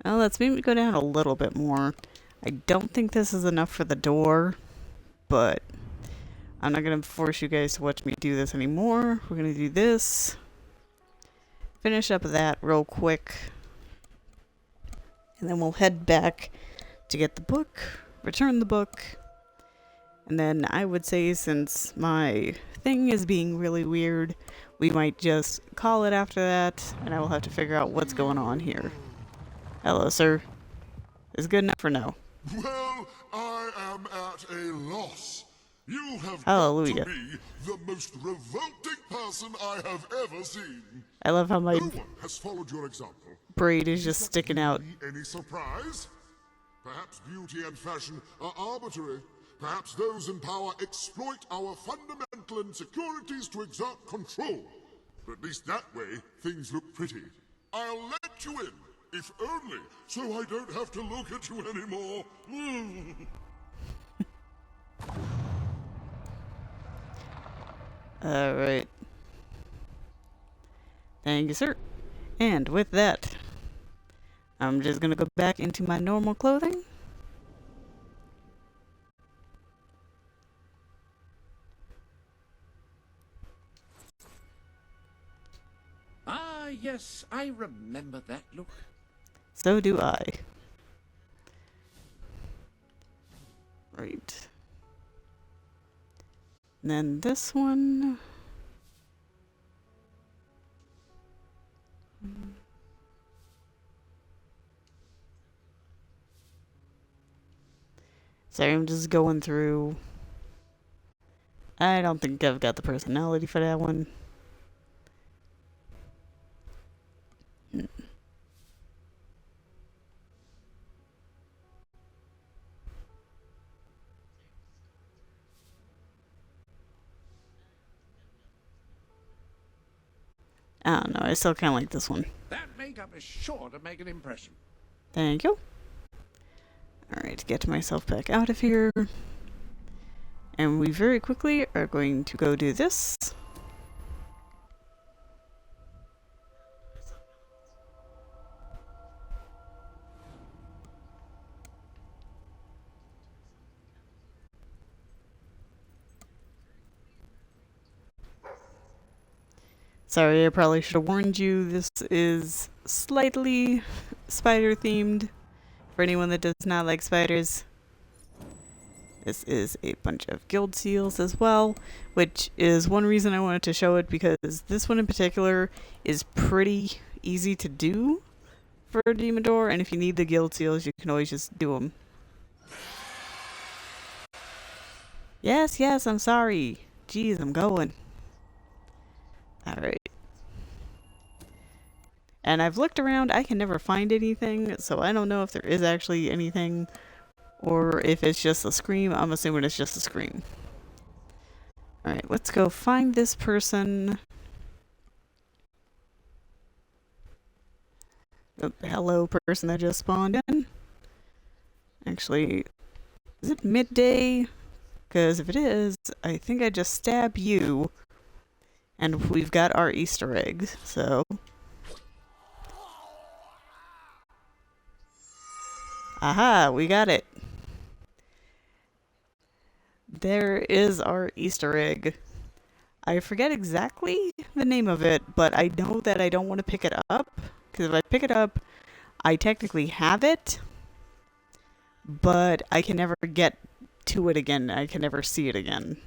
Well, let's maybe go down a little bit more. I don't think this is enough for the door, but I'm not going to force you guys to watch me do this anymore. We're going to do this. Finish up that real quick. And then we'll head back to get the book, return the book. And then I would say, since my thing is being really weird, we might just call it after that, and I will have to figure out what's going on here. Hello, sir. Is good enough or no? Well, I am at a loss. You have Hallelujah. got to be the most revolting person I have ever seen. I love how my No one has followed your example. braid is just sticking out. Any surprise? Perhaps beauty and fashion are arbitrary. Perhaps those in power exploit our fundamental insecurities to exert control. But at least that way, things look pretty. I'll let you in, if only so I don't have to look at you anymore. Alright. Thank you, sir. And with that, I'm just gonna go back into my normal clothing. Ah, yes, I remember that look. So do I. Right. And then this one. Sorry, I'm just going through. I don't think I've got the personality for that one. I don't know, I still kind of like this one. That makeup is sure to make an impression. Thank you. Alright, get myself back out of here. And we very quickly are going to go do this. Sorry, I probably should have warned you. This is slightly spider themed for anyone that does not like spiders. This is a bunch of guild seals as well, which is one reason I wanted to show it, because this one in particular is pretty easy to do for a demon door, and if you need the guild seals, you can always just do them. Yes, I'm sorry. Jeez, I'm going. Alright. And I've looked around, I can never find anything, so I don't know if there is actually anything, or if it's just a scream. I'm assuming it's just a scream. Alright, let's go find this person. The hello person that just spawned in. Actually, is it midday? Because if it is, I think I just stab you. And we've got our Easter eggs, so. Aha, we got it. There is our Easter egg. I forget exactly the name of it, but I know that I don't want to pick it up. Because if I pick it up, I technically have it. But I can never get to it again. I can never see it again.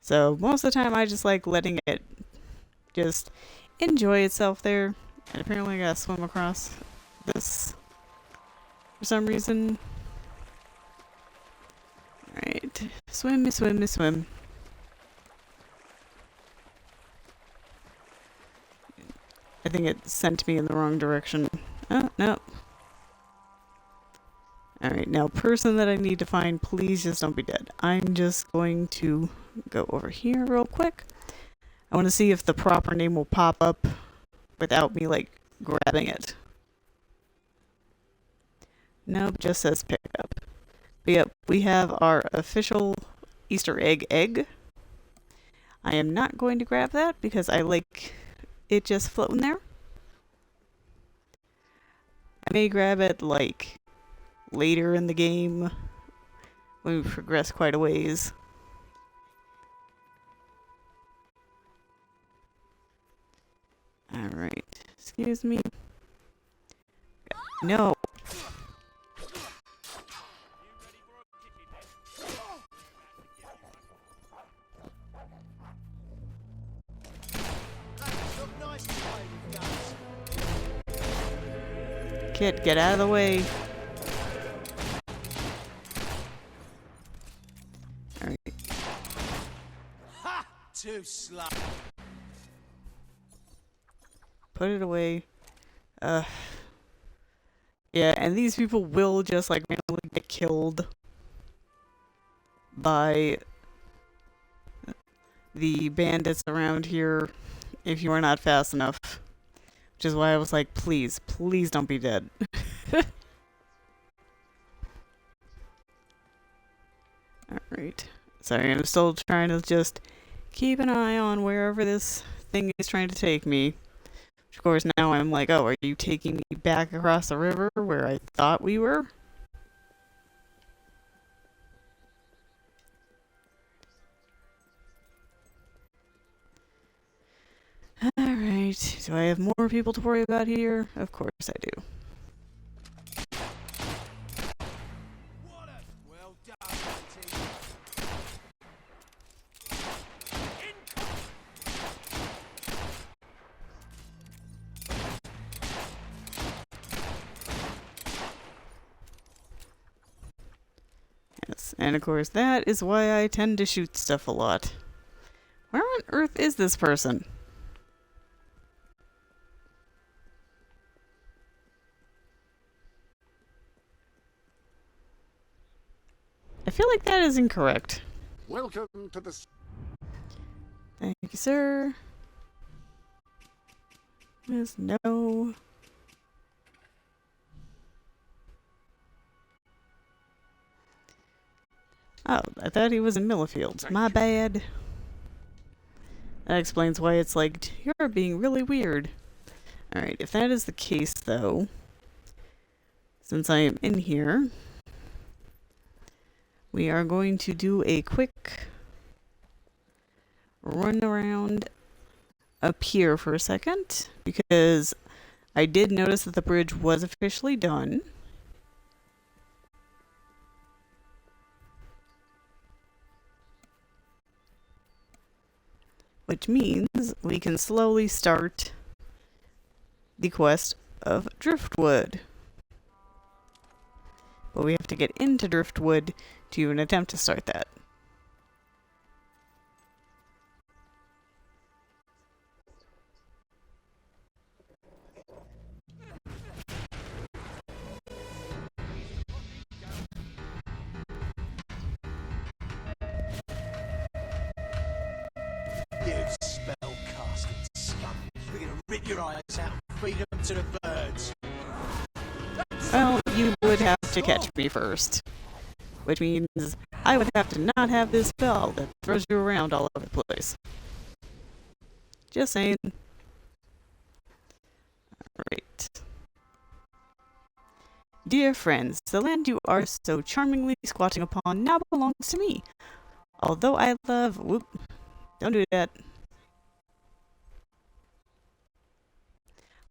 So most of the time I just like letting it just enjoy itself there. And apparently I gotta swim across this for some reason. Alright. Swim. I think it sent me in the wrong direction. Oh, no. Alright, now person that I need to find, please just don't be dead. I'm just going to go over here real quick. I want to see if the proper name will pop up without me, like, grabbing it. Nope, just says pick up. But yep, we have our official Easter egg. I am not going to grab that because I like it just floating there. I may grab it like later in the game when we progress quite a ways. Alright, excuse me. No. Kid, get out of the way. Alright. Ha! Too slow. Put it away. Yeah, and these people will just like randomly get killed by the bandits around here if you are not fast enough. Which is why I was like, please don't be dead. Alright. Sorry, I'm still trying to just keep an eye on wherever this thing is trying to take me. Which of course now I'm like, oh, are you taking me back across the river where I thought we were? Alright, do I have more people to worry about here? Of course I do. Well done, team. Yes, and of course that is why I tend to shoot stuff a lot. Where on earth is this person? I feel like that is incorrect. Welcome to the... Thank you, sir. There's no... Oh, I thought he was in Millifields. My bad. That explains why it's like, you're being really weird. Alright, if that is the case, though, since I am in here, we are going to do a quick run around up here for a second, because I did notice that the bridge was officially done. Which means we can slowly start the quest of Driftwood. But we have to get into Driftwood to even attempt to start that. You spell-casting scum. We're gonna rip your eyes out and feed them to the birds. Well, you would have to catch me first. Which means I would have to not have this spell that throws you around all over the place. Just saying. Alright. Dear friends, the land you are so charmingly squatting upon now belongs to me. Although I love... Whoop. Don't do that.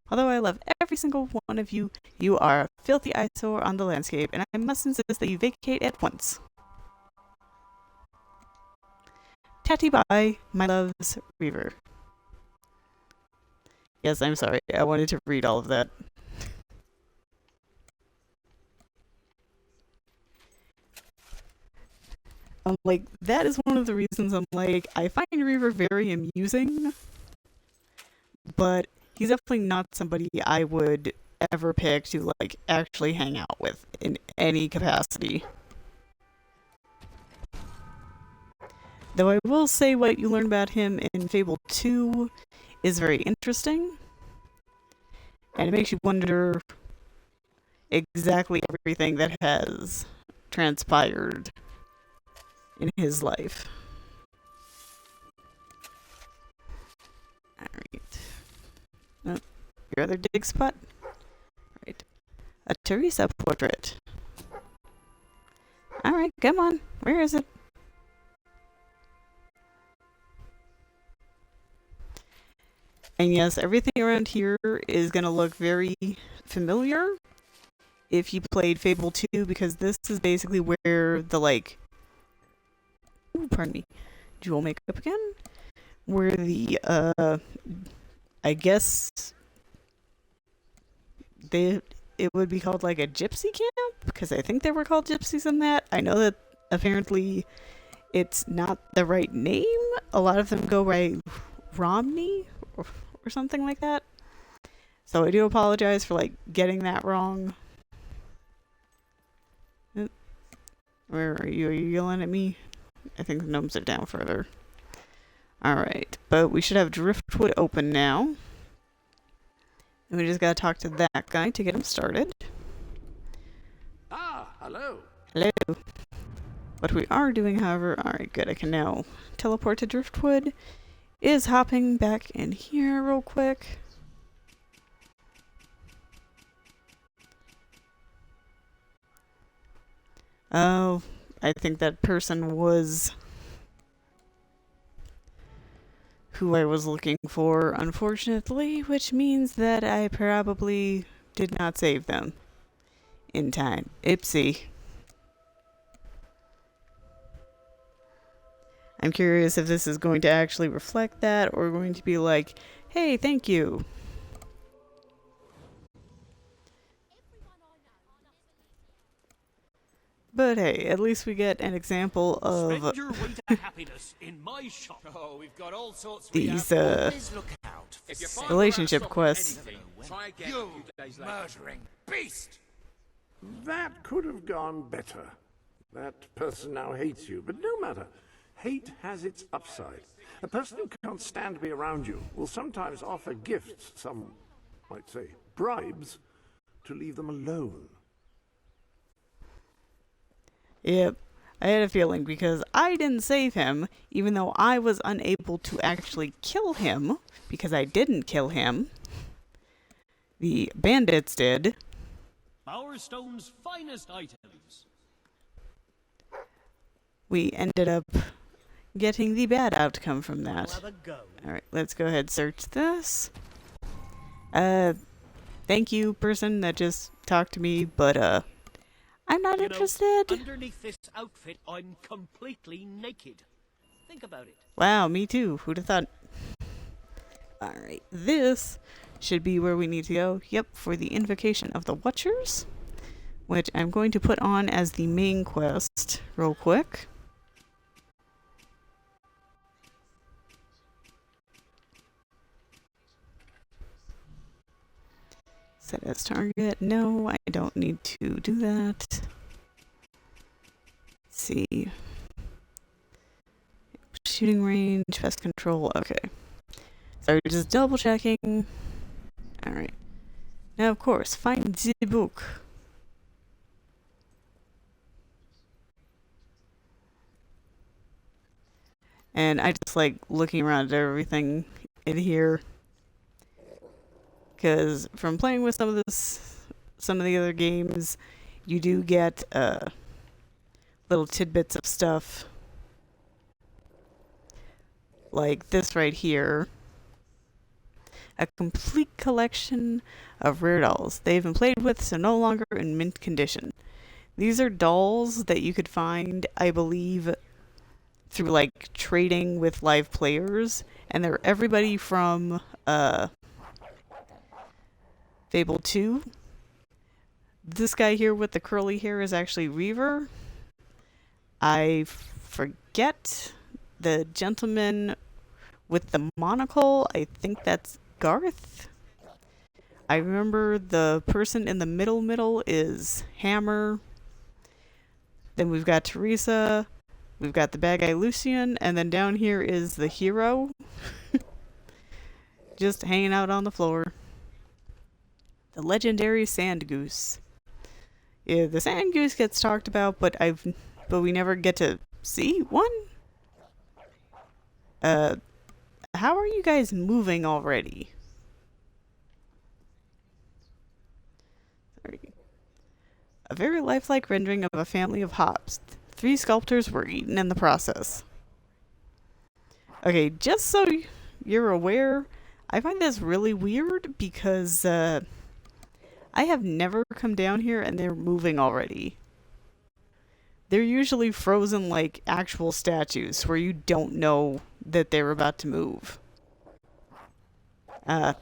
Although I love every single one of you, you are a filthy eyesore on the landscape, and I must insist that you vacate at once. Tatty bye, my loves, Reaver. Yes, I'm sorry. I wanted to read all of that. Like, that is one of the reasons I'm like, I find Reaver very amusing, but he's definitely not somebody I would ever pick to, like, actually hang out with in any capacity. Though I will say what you learn about him in Fable 2 is very interesting, and it makes you wonder exactly everything that has transpired in his life. Alright. Oh, your other dig spot? Right. A Teresa portrait. Alright, come on. Where is it? And yes, everything around here is going to look very familiar if you played Fable 2, because this is basically where the, like... Ooh, pardon me. Jewel makeup again? Where the, I guess... it would be called, like, a gypsy camp? Because I think they were called gypsies in that. I know that apparently it's not the right name. A lot of them go by Romney or something like that. So I do apologize for, like, getting that wrong. Where are you? Are you yelling at me? I think the gnomes are down further. Alright, but we should have Driftwood open now. And we just gotta talk to that guy to get him started. Ah, hello. Hello. What we are doing, however, alright, good, I can now teleport to Driftwood. Is hopping back in here real quick. Oh, I think that person was who I was looking for, unfortunately, which means that I probably did not save them in time. Ipsy. I'm curious if this is going to actually reflect that, or going to be like, hey, thank you. But hey, at least we get an example of Spend your way to happiness in my shop. Oh, we've got all sorts of these Always look out for If you find relationship out something, quests. anything, try again a You few days later. murdering beast! That could have gone better. That person now hates you, but no matter. Hate has its upside. A person who can't stand to be around you will sometimes offer gifts, some might say bribes, to leave them alone. Yep, I had a feeling, because I didn't save him, even though I was unable to actually kill him, because I didn't kill him. The bandits did. Bowerstone's finest items. We ended up getting the bad outcome from that. Alright, let's go ahead and search this. Thank you, person that just talked to me, but, I'm not interested. Underneath this outfit, I'm completely naked. Think about it. Wow, me too. Who'd have thought? Alright, this should be where we need to go. Yep, for the Invocation of the Watchers, which I'm going to put on as the main quest real quick. Set as target. No, I don't need to do that. Let's see. Shooting range, pest control. Okay. Sorry, just double checking. Alright. Now, of course, find the book. And I just like looking around at everything in here. Because from playing with some of the other games, you do get little tidbits of stuff. Like this right here. A complete collection of rare dolls. They've been played with, so no longer in mint condition. These are dolls that you could find, I believe, through like trading with live players. And they're everybody from Fable 2. This guy here with the curly hair is actually Reaver. I forget the gentleman with the monocle. I think that's Garth. I remember the person in the middle is Hammer. Then we've got Teresa. We've got the bad guy Lucian. And then down here is the hero. Just hanging out on the floor. The legendary Sand Goose. Yeah, the Sand Goose gets talked about, but we never get to see? One. How are you guys moving already? Sorry. A very lifelike rendering of a family of hops. 3 sculptors were eaten in the process. Okay, just so you're aware, I find this really weird because I have never come down here and they're moving already. They're usually frozen like actual statues where you don't know that they're about to move. Read,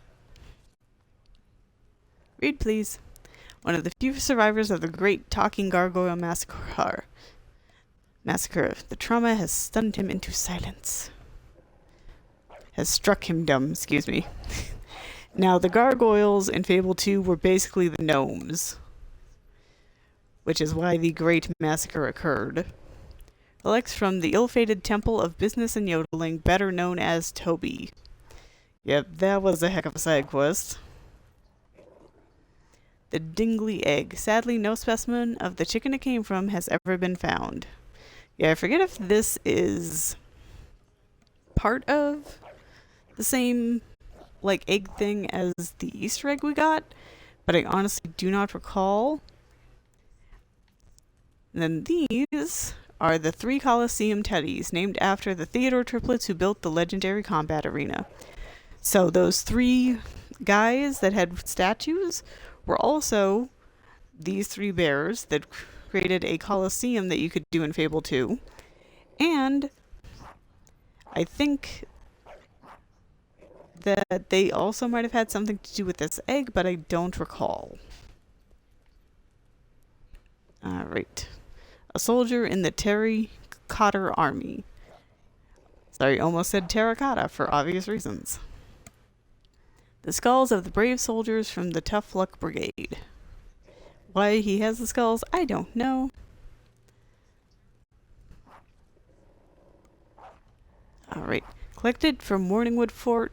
please. One of the few survivors of the Great Talking Gargoyle Massacre. The trauma has stunned him into silence. Has struck him dumb, excuse me. Now, the gargoyles in Fable 2 were basically the gnomes, which is why the Great Massacre occurred. Relics from the ill-fated Temple of Business and Yodeling, better known as Toby. Yep, that was a heck of a side quest. The Dingley Egg. Sadly, no specimen of the chicken it came from has ever been found. Yeah, I forget if this is part of the same, like, egg thing as the Easter egg we got, but I honestly do not recall. And then these are the 3 Colosseum teddies, named after the Theodore triplets who built the legendary combat arena. So those 3 guys that had statues were also these 3 bears that created a Colosseum that you could do in Fable 2. And I think that they also might have had something to do with this egg, but I don't recall. Alright. A soldier in the Terracotta Army. Sorry, almost said terracotta for obvious reasons. The skulls of the brave soldiers from the Tough Luck Brigade. Why he has the skulls, I don't know. Alright. Collected from Morningwood Fort,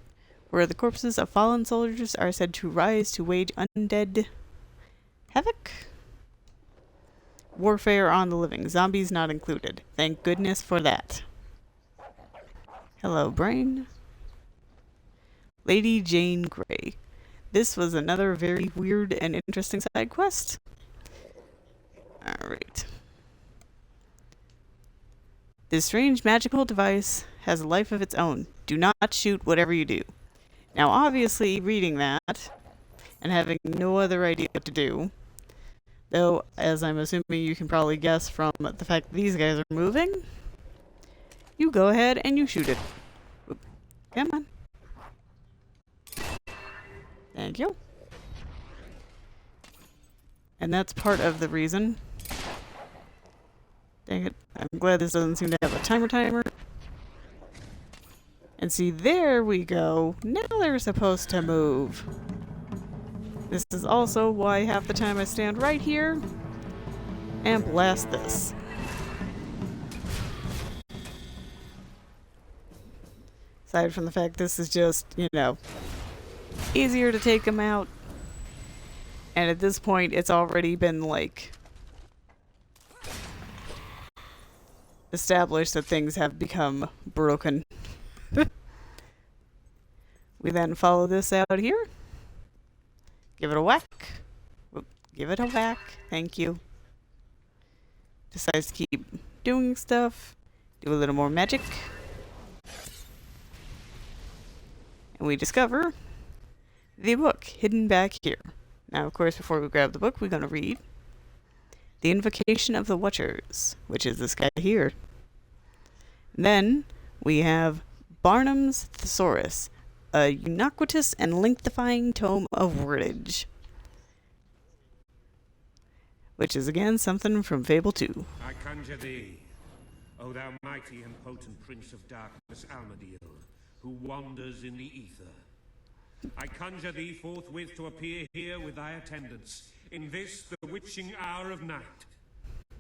where the corpses of fallen soldiers are said to rise to wage undead havoc. Warfare on the living. Zombies not included. Thank goodness for that. Hello, brain. Lady Jane Grey. This was another very weird and interesting side quest. Alright. This strange magical device has a life of its own. Do not shoot whatever you do. Now, obviously, reading that and having no other idea what to do, though, as I'm assuming you can probably guess from the fact that these guys are moving, you go ahead and you shoot it. Oop. Come on. Thank you. And that's part of the reason. Dang it. I'm glad this doesn't seem to have a timer. And see, there we go. Now they're supposed to move. This is also why half the time I stand right here and blast this. Aside from the fact this is just, you know, easier to take them out. And at this point, it's already been, like, established that things have become broken. We then follow this out here. Give it a whack. Give it a whack. Thank you. Decides to keep doing stuff. Do a little more magic. And we discover the book hidden back here. Now, of course, before we grab the book, we're going to read The Invocation of the Watchers, which is this guy here. And then we have Barnum's Thesaurus, a ubiquitous and lengthifying tome of wordage, which is again something from Fable 2. I conjure thee, O thou mighty and potent prince of darkness, Almadiel, who wanders in the ether. I conjure thee forthwith to appear here with thy attendants, in this the witching hour of night.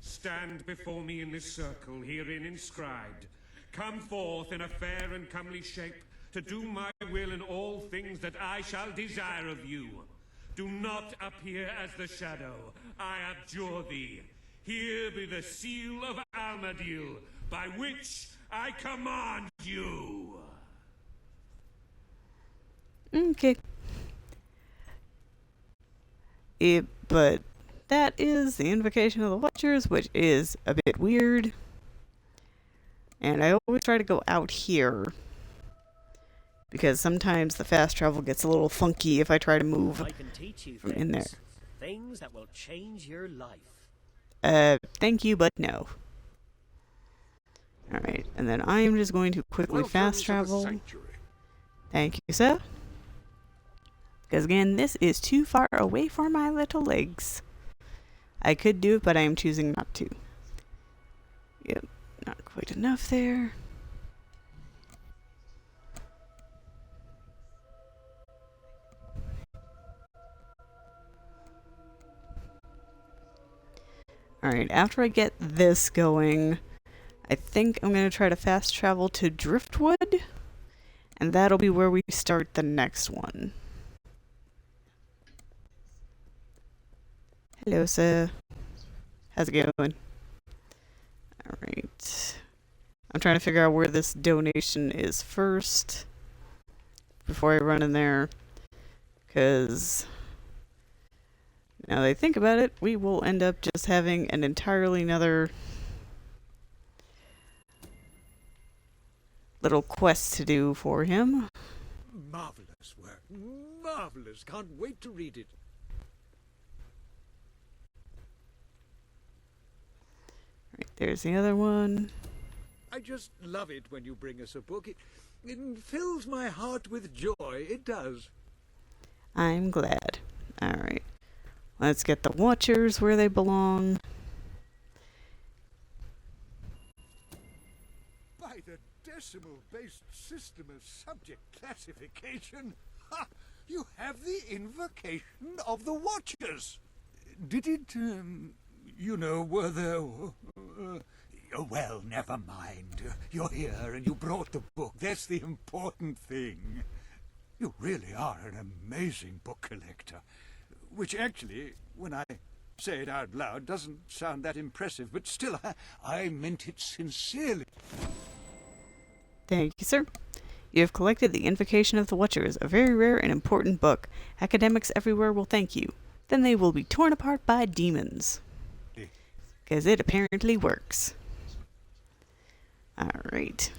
Stand before me in this circle, herein inscribed. Come forth in a fair and comely shape, to do my will in all things that I shall desire of you. Do not appear as the shadow. I abjure thee. Here be the seal of Almadiel, by which I command you. Okay. But that is the invocation of the Watchers, which is a bit weird. And I always try to go out here, because sometimes the fast travel gets a little funky if I try to move I can teach you from in there. things that will change your life. Thank you, but no. Alright, and then I am just going to quickly fast travel. Thank you, sir. Because again, this is too far away for my little legs. I could do it, but I am choosing not to. Yep, not quite enough there. Alright, after I get this going, I think I'm going to try to fast travel to Driftwood, and that'll be where we start the next one. Hello, sir. How's it going? Alright. I'm trying to figure out where this donation is first before I run in there, because now that I think about it, we will end up just having an entirely another little quest to do for him. Marvelous work. Marvelous. Can't wait to read it. Right, there's the other one. I just love it when you bring us a book. It fills my heart with joy. It does. I'm glad. Alright. Let's get the Watchers where they belong. By the decimal-based system of subject classification, ha! You have the invocation of the Watchers. Did it, you know, were there... well, never mind. You're here and you brought the book. That's the important thing. You really are an amazing book collector. Which actually, when I say it out loud, doesn't sound that impressive, but still, I meant it sincerely. Thank you, sir. You have collected the Invocation of the Watchers, a very rare and important book. Academics everywhere will thank you. Then they will be torn apart by demons. Because it apparently works. Alright.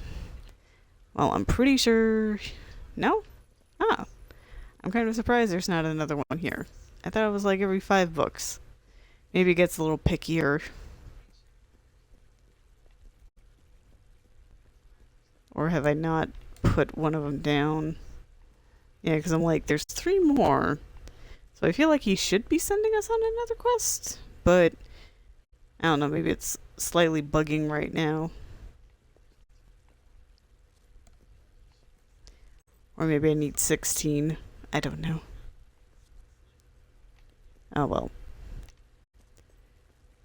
Well, I'm pretty sure... No? Ah. I'm kind of surprised there's not another one here. I thought it was like every 5 books. Maybe it gets a little pickier. Or have I not put one of them down? Yeah, because I'm like, there's 3 more. So I feel like he should be sending us on another quest. But, I don't know, maybe it's slightly bugging right now. Or maybe I need 16. I don't know. Oh well.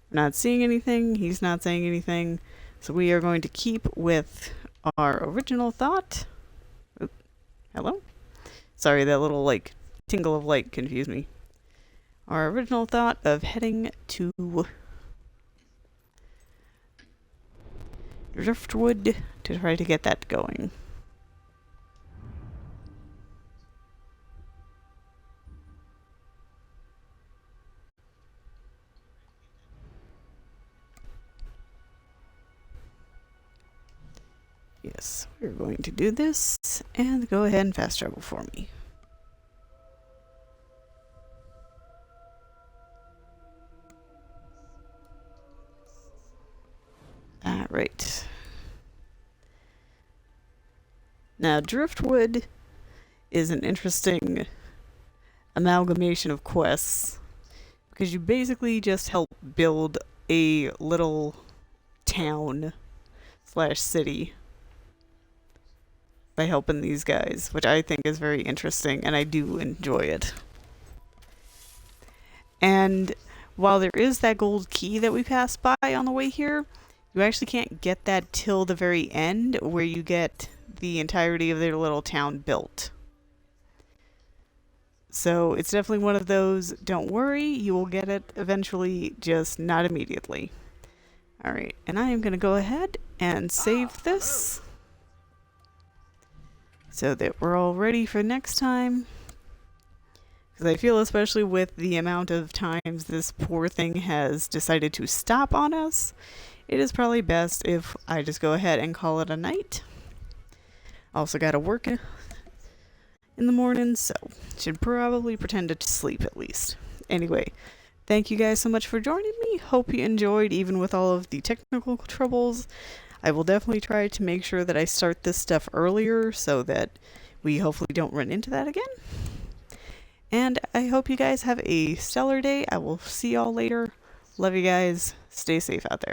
I'm not seeing anything. He's not saying anything. So we are going to keep with our original thought. Oop. Hello? Sorry, that little, like, tingle of light confused me. Our original thought of heading to Driftwood to try to get that going. Yes, we're going to do this, and go ahead and fast travel for me. Alright. Now, Driftwood is an interesting amalgamation of quests, because you basically just help build a little town / city by helping these guys, which I think is very interesting, and I do enjoy it. And while there is that gold key that we passed by on the way here, you actually can't get that till the very end, where you get the entirety of their little town built. So it's definitely one of those, don't worry, you will get it eventually, just not immediately. Alright, and I am going to go ahead and save this so that we're all ready for next time. Because I feel, especially with the amount of times this poor thing has decided to stop on us, it is probably best if I just go ahead and call it a night. Also got to work in the morning, so should probably pretend to sleep at least. Anyway, thank you guys so much for joining me. Hope you enjoyed, even with all of the technical troubles. I will definitely try to make sure that I start this stuff earlier so that we hopefully don't run into that again. And I hope you guys have a stellar day. I will see y'all later. Love you guys. Stay safe out there.